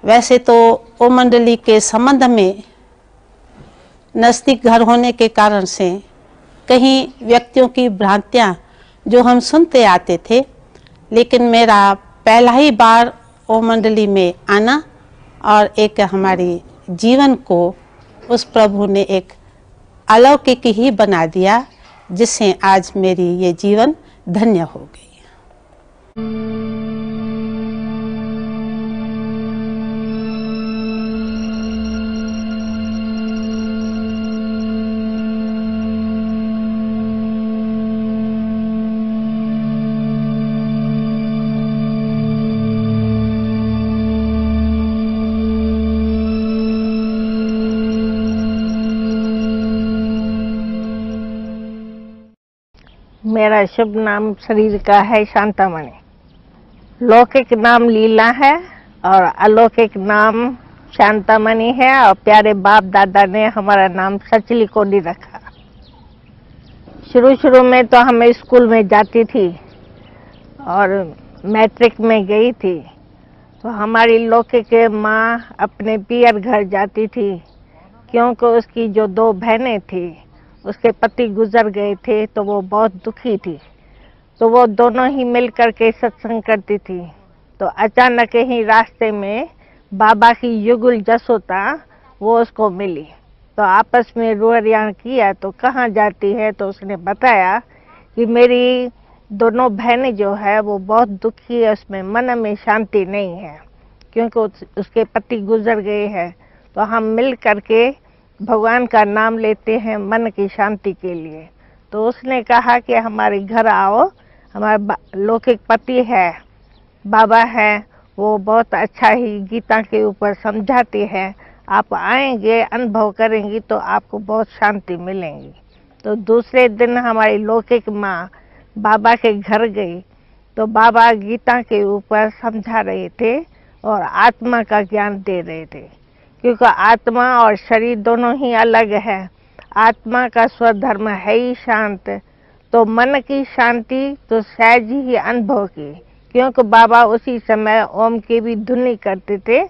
वैसे तो ओम मंडली के संबंध में नज़दीक घर होने के कारण से कहीं व्यक्तियों की भ्रांतियाँ जो हम सुनते आते थे, लेकिन मेरा पहला ही बार ओम मंडली में आना और एक हमारी जीवन को उस प्रभु ने एक अलौकिक ही बना दिया, जिससे आज मेरी ये जीवन धन्य हो गई। मेरा शुभ नाम शरीर का है शांतामणि। लौकिक नाम लीला है और अलौकिक नाम शांतामणि है और प्यारे बाप दादा ने हमारा नाम सचली कोडी रखा। शुरू में तो हम स्कूल में जाती थी और मैट्रिक में गई थी तो हमारी लौकिक माँ अपने पियर घर जाती थी, क्योंकि उसकी जो 2 बहनें थी उसके पति गुजर गए थे तो वो बहुत दुखी थी। तो वो दोनों ही मिल कर के सत्संग करती थी। तो अचानक ही रास्ते में बाबा की युगल जसोदा वो उसको मिली तो आपस में रुआरियाँ किया तो कहाँ जाती है, तो उसने बताया कि मेरी दोनों बहनें जो है वो बहुत दुखी है, उसमें मन में शांति नहीं है क्योंकि उसके पति गुजर गए हैं। तो हम मिल करके भगवान का नाम लेते हैं मन की शांति के लिए। तो उसने कहा कि हमारे घर आओ, हमारा लौकिक पति है, बाबा है, वो बहुत अच्छा ही गीता के ऊपर समझाते हैं, आप आएंगे अनुभव करेंगी तो आपको बहुत शांति मिलेंगी। तो दूसरे दिन हमारी लौकिक माँ बाबा के घर गई तो बाबा गीता के ऊपर समझा रहे थे और आत्मा का ज्ञान दे रहे थे, क्योंकि आत्मा और शरीर दोनों ही अलग है। आत्मा का स्वधर्म है ही शांत, तो मन की शांति तो सहज ही अनुभव की, क्योंकि बाबा उसी समय ओम की भी धुनी करते थे।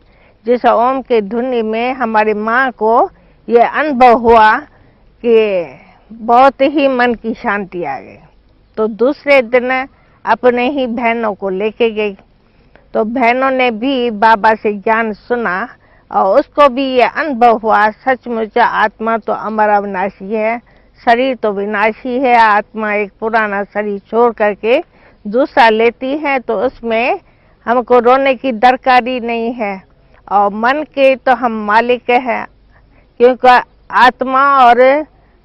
जिस ओम के धुनी में हमारी माँ को ये अनुभव हुआ कि बहुत ही मन की शांति आ गई। तो दूसरे दिन अपने ही बहनों को लेके गई तो बहनों ने भी बाबा से ज्ञान सुना और उसको भी ये अनुभव हुआ सचमुच आत्मा तो अमर अविनाशी है, शरीर तो विनाशी है। आत्मा एक पुराना शरीर छोड़ करके दूसरा लेती है तो उसमें हमको रोने की दरकारी नहीं है और मन के तो हम मालिक हैं, क्योंकि आत्मा और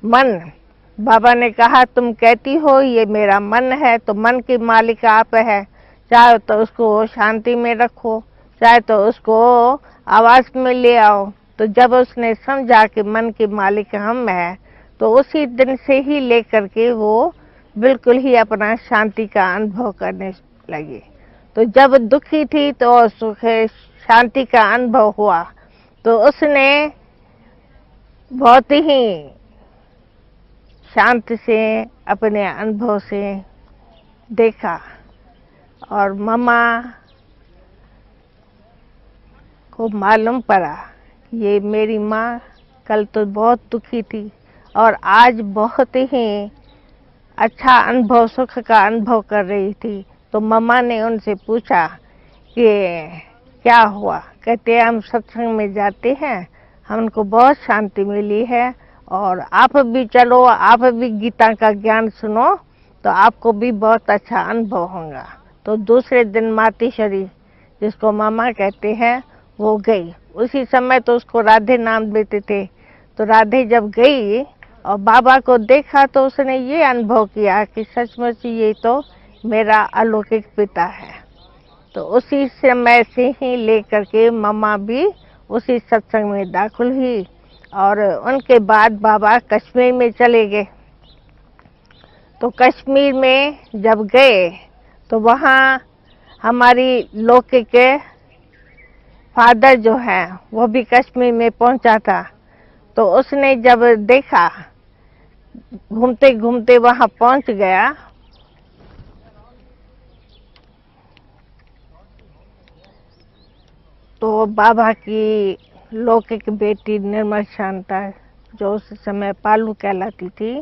मन, बाबा ने कहा तुम कहती हो ये मेरा मन है तो मन की मालिक आप है, चाहे तो उसको शांति में रखो, चाहे तो उसको आवाज में ले आओ। तो जब उसने समझा कि मन के मालिक हम हैं तो उसी दिन से ही लेकर के वो बिल्कुल ही अपना शांति का अनुभव करने लगी। तो जब दुखी थी तो सुख शांति का अनुभव हुआ तो उसने बहुत ही शांत से अपने अनुभव से देखा और मम्मा को मालूम पड़ा ये मेरी माँ कल तो बहुत दुखी थी और आज बहुत ही अच्छा अनुभव, सुख का अनुभव कर रही थी। तो मम्मा ने उनसे पूछा कि क्या हुआ, कहते हम सत्संग में जाते हैं, हमको बहुत शांति मिली है और आप भी चलो, आप भी गीता का ज्ञान सुनो तो आपको भी बहुत अच्छा अनुभव होगा। तो दूसरे दिन मातेश्वरी, जिसको मामा कहते हैं, वो गई। उसी समय तो उसको राधे नाम देते थे। तो राधे जब गई और बाबा को देखा तो उसने ये अनुभव किया कि सचमुच ये तो मेरा अलौकिक पिता है। तो उसी समय से ही लेकर के मामा भी उसी सत्संग में दाखिल हुई और उनके बाद बाबा कश्मीर में चले गए। तो कश्मीर में जब गए तो वहाँ हमारी लौकिक फादर जो है वो भी कश्मीर में पहुंचा था। तो उसने जब देखा, घूमते घूमते वहाँ पहुंच गया, तो बाबा की लौकिक बेटी निर्मल शांता, जो उस समय पालू कहलाती थी,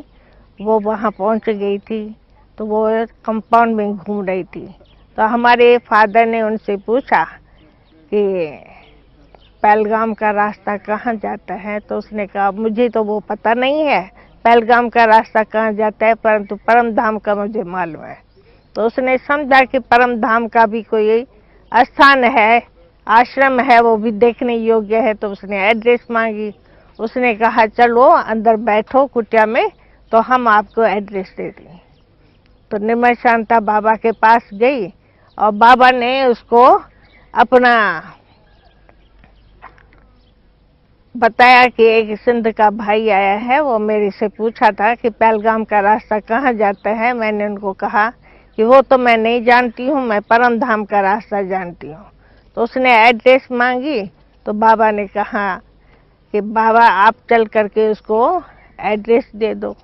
वो वहाँ पहुँच गई थी। तो वो कंपाउंड में घूम रही थी। तो हमारे फादर ने उनसे पूछा कि पहलगाम का रास्ता कहाँ जाता है। तो उसने कहा मुझे तो वो पता नहीं है पहलगाम का रास्ता कहाँ जाता है, परंतु परम धाम का मुझे मालूम है। तो उसने समझा कि परम धाम का भी कोई स्थान है, आश्रम है, वो भी देखने योग्य है। तो उसने एड्रेस मांगी। उसने कहा चलो अंदर बैठो कुटिया में, तो हम आपको एड्रेस दे दें। तो निर्मल शांता बाबा के पास गई और बाबा ने उसको अपना बताया कि एक सिंध का भाई आया है, वो मेरे से पूछा था कि पहलगाम का रास्ता कहाँ जाता है। मैंने उनको कहा कि वो तो मैं नहीं जानती हूँ, मैं परम धाम का रास्ता जानती हूँ। तो उसने एड्रेस मांगी। तो बाबा ने कहा कि बाबा आप चल करके उसको एड्रेस दे दो।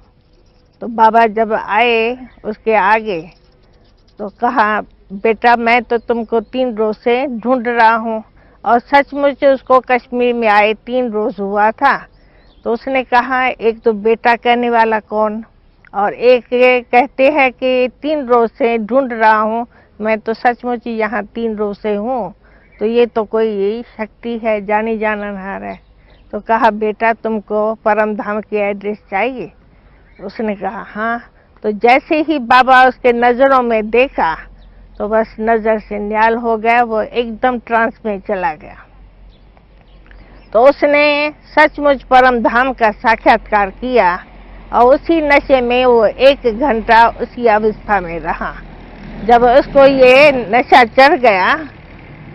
तो बाबा जब आए उसके आगे तो कहा बेटा मैं तो तुमको 3 रोज से ढूंढ रहा हूँ। और सचमुच उसको कश्मीर में आए 3 रोज हुआ था। तो उसने कहा एक तो बेटा कहने वाला कौन, और एक ये कहते हैं कि 3 रोज से ढूंढ रहा हूँ, मैं तो सचमुच यहाँ 3 रोज से हूँ। तो ये तो कोई यही शक्ति है, जानी जाननहार है। तो कहा बेटा तुमको परम धाम की एड्रेस चाहिए। उसने कहा हाँ। तो जैसे ही बाबा उसके नज़रों में देखा तो बस नज़र से न्याल हो गया, वो एकदम ट्रांस में चला गया। तो उसने सचमुच परम धाम का साक्षात्कार किया और उसी नशे में वो 1 घंटा उसी अवस्था में रहा। जब उसको ये नशा चढ़ गया,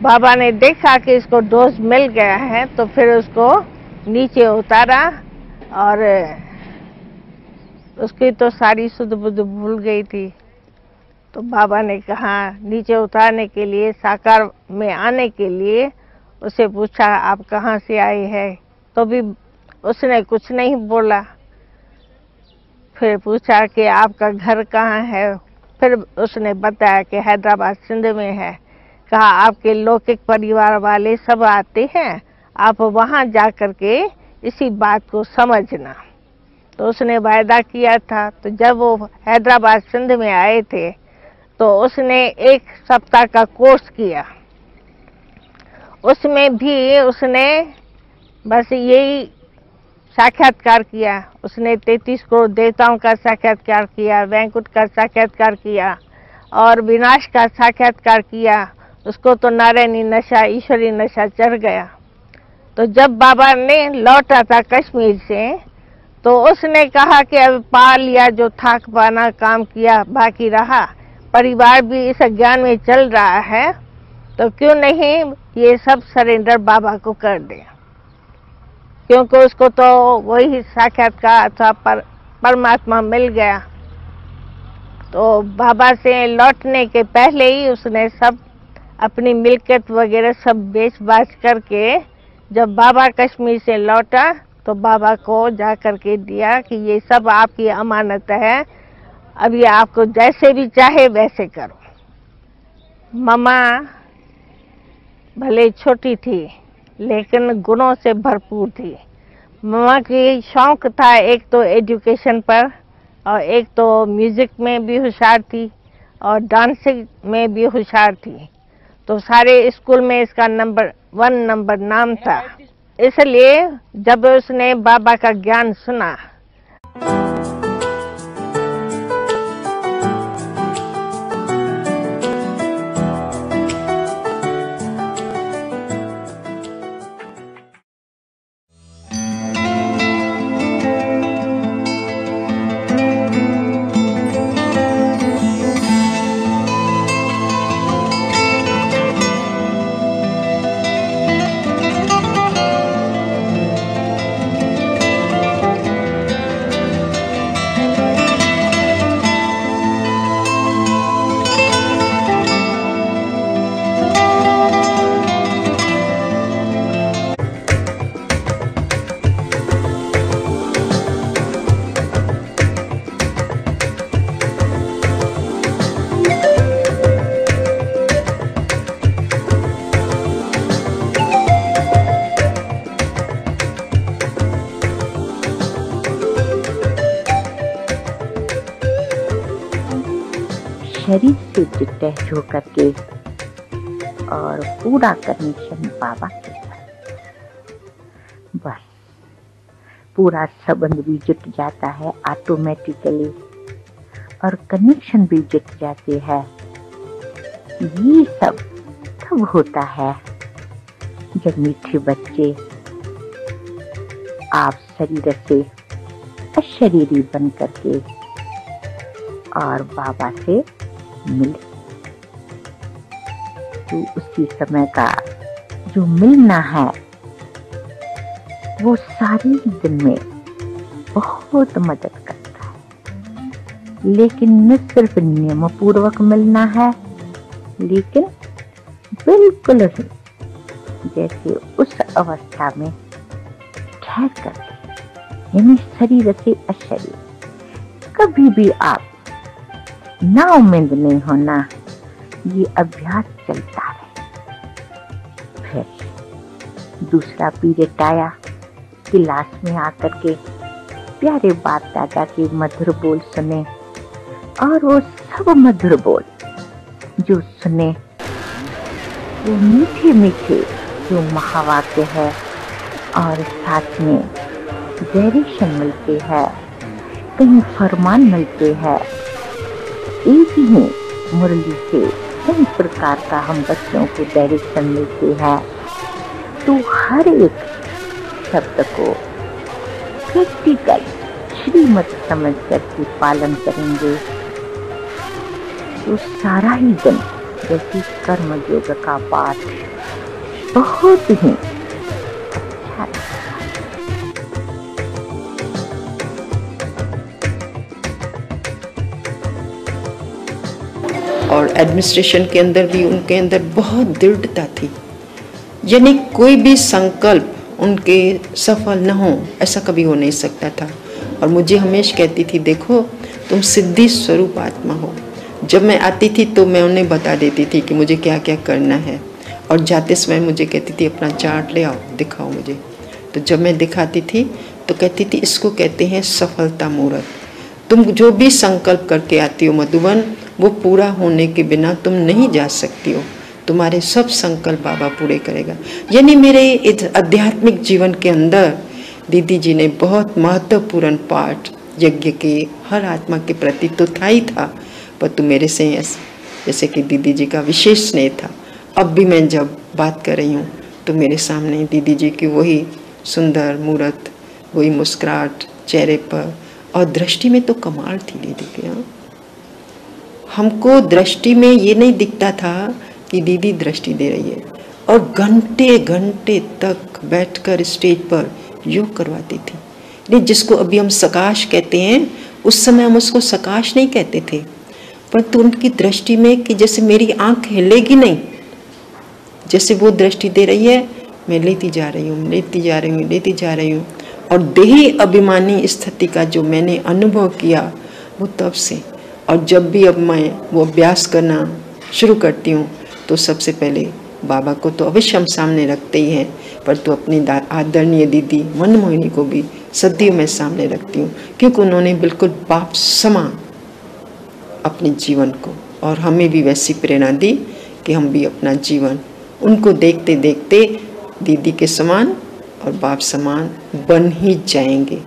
बाबा ने देखा कि इसको डोज मिल गया है, तो फिर उसको नीचे उतारा और उसकी तो सारी सुध बुध भूल गई थी। तो बाबा ने कहा नीचे उतारने के लिए, साकार में आने के लिए उसे पूछा आप कहाँ से आए हैं। तो भी उसने कुछ नहीं बोला। फिर पूछा कि आपका घर कहाँ है। फिर उसने बताया कि हैदराबाद सिंध में है। कहा आपके लौकिक परिवार वाले सब आते हैं, आप वहाँ जा कर के इसी बात को समझना। तो उसने वायदा किया था। तो जब वो हैदराबाद सिंध में आए थे तो उसने 1 सप्ताह का कोर्स किया। उसमें भी उसने बस यही साक्षात्कार किया। उसने 33 करोड़ देवताओं का साक्षात्कार किया, वैकुंठ का साक्षात्कार किया और विनाश का साक्षात्कार किया। उसको तो नारायणी नशा, ईश्वरी नशा चढ़ गया। तो जब बाबा ने लौटा था कश्मीर से तो उसने कहा कि अब पा लिया जो थाक पाना, काम किया, बाकी रहा, परिवार भी इस ज्ञान में चल रहा है, तो क्यों नहीं ये सब सरेंडर बाबा को कर दे। क्योंकि उसको तो वही साक्षात्कार अथवा परमात्मा मिल गया। तो बाबा से लौटने के पहले ही उसने सब अपनी मिल्कियत वगैरह सब बेच बाच करके जब बाबा कश्मीर से लौटा तो बाबा को जा कर के दिया कि ये सब आपकी अमानत है, अब ये आपको जैसे भी चाहे वैसे करो। मम्मा भले छोटी थी लेकिन गुणों से भरपूर थी। मम्मा की शौक था एक तो एजुकेशन पर और एक तो म्यूजिक में भी होशियार थी और डांसिंग में भी होशियार थी। तो सारे स्कूल में इसका नंबर 1 नाम था। इसलिए जब उसने बाबा का ज्ञान सुना, शरीर से डिटैच होकर के और पूरा कनेक्शन बाबा के साथ, बस पूरा संबंध भी जुट जाता है ऑटोमेटिकली और कनेक्शन भी जुट जाते हैं। ये सब तब होता है जब मीठे बच्चे आप शरीर से अशरीरी बन करके और बाबा से मिले। तो उसी समय का जो मिलना है वो सारे दिन में बहुत मदद करता है, लेकिन न सिर्फ नियम पूर्वक मिलना है, लेकिन बिल्कुल ही जैसे उस अवस्था में ठहर करके, यानी शरीर से अशरीर। कभी भी आप नाउम्मीद नहीं होना, ये अभ्यास चलता रहे। फिर दूसरा पीरियड आया, क्लास में आकर के प्यारे बाप दादा के मधुर बोल सुने, और वो सब मधुर बोल जो सुने वो मीठे मीठे जो महावाक्य है, और साथ में डायरेक्शन मिलते हैं, कहीं फरमान मिलते हैं। एक ही मुरली से कई प्रकार का हम बच्चों को डायरेक्शन मिलते हैं, तो हर एक शब्द को प्रैक्टिकल श्रीमत समझ करके पालन करेंगे तो सारा ही दिन जैसे कर्म योग का पाठ बहुत ही अच्छा लगता है। और एडमिनिस्ट्रेशन के अंदर भी उनके अंदर बहुत दृढ़ता थी, यानी कोई भी संकल्प उनके सफल न हो ऐसा कभी हो नहीं सकता था। और मुझे हमेशा कहती थी, देखो तुम सिद्धि स्वरूप आत्मा हो। जब मैं आती थी तो मैं उन्हें बता देती थी कि मुझे क्या क्या करना है, और जाते समय मुझे कहती थी अपना चार्ट ले आओ, दिखाओ मुझे। तो जब मैं दिखाती थी तो कहती थी इसको कहते हैं सफलता मुहूर्त। तुम जो भी संकल्प करके आती हो मधुबन, वो पूरा होने के बिना तुम नहीं जा सकती हो। तुम्हारे सब संकल्प बाबा पूरे करेगा। यानी मेरे इस आध्यात्मिक जीवन के अंदर दीदी जी ने बहुत महत्वपूर्ण पाठ यज्ञ के हर आत्मा के प्रति तो था ही था, पर तू मेरे से जैसे कि दीदी जी का विशेष स्नेह था। अब भी मैं जब बात कर रही हूँ तो मेरे सामने दीदी जी की वही सुंदर मूर्त, वही मुस्कुराहट चेहरे पर, और दृष्टि में तो कमाल थी दीदी के। यहाँ हमको दृष्टि में ये नहीं दिखता था कि दीदी दृष्टि दे रही है, और घंटे घंटे तक बैठकर स्टेज पर योग करवाती थी। नहीं, जिसको अभी हम सकाश कहते हैं, उस समय हम उसको सकाश नहीं कहते थे, परंतु उनकी दृष्टि में कि जैसे मेरी आंख हिलेगी नहीं, जैसे वो दृष्टि दे रही है, मैं लेती जा रही हूँ, लेती जा रही हूँ, लेती जा रही हूँ। और देही अभिमानी स्थिति का जो मैंने अनुभव किया वो तब से। और जब भी अब मैं वो अभ्यास करना शुरू करती हूँ तो सबसे पहले बाबा को तो अवश्य हम सामने रखते ही हैं, पर तो अपनी आदरणीय दीदी मनमोहिनी को भी सदियों में सामने रखती हूँ, क्योंकि उन्होंने बिल्कुल बाप समान अपने जीवन को, और हमें भी वैसी प्रेरणा दी कि हम भी अपना जीवन उनको देखते देखते दीदी के समान और बाप समान बन ही जाएंगे।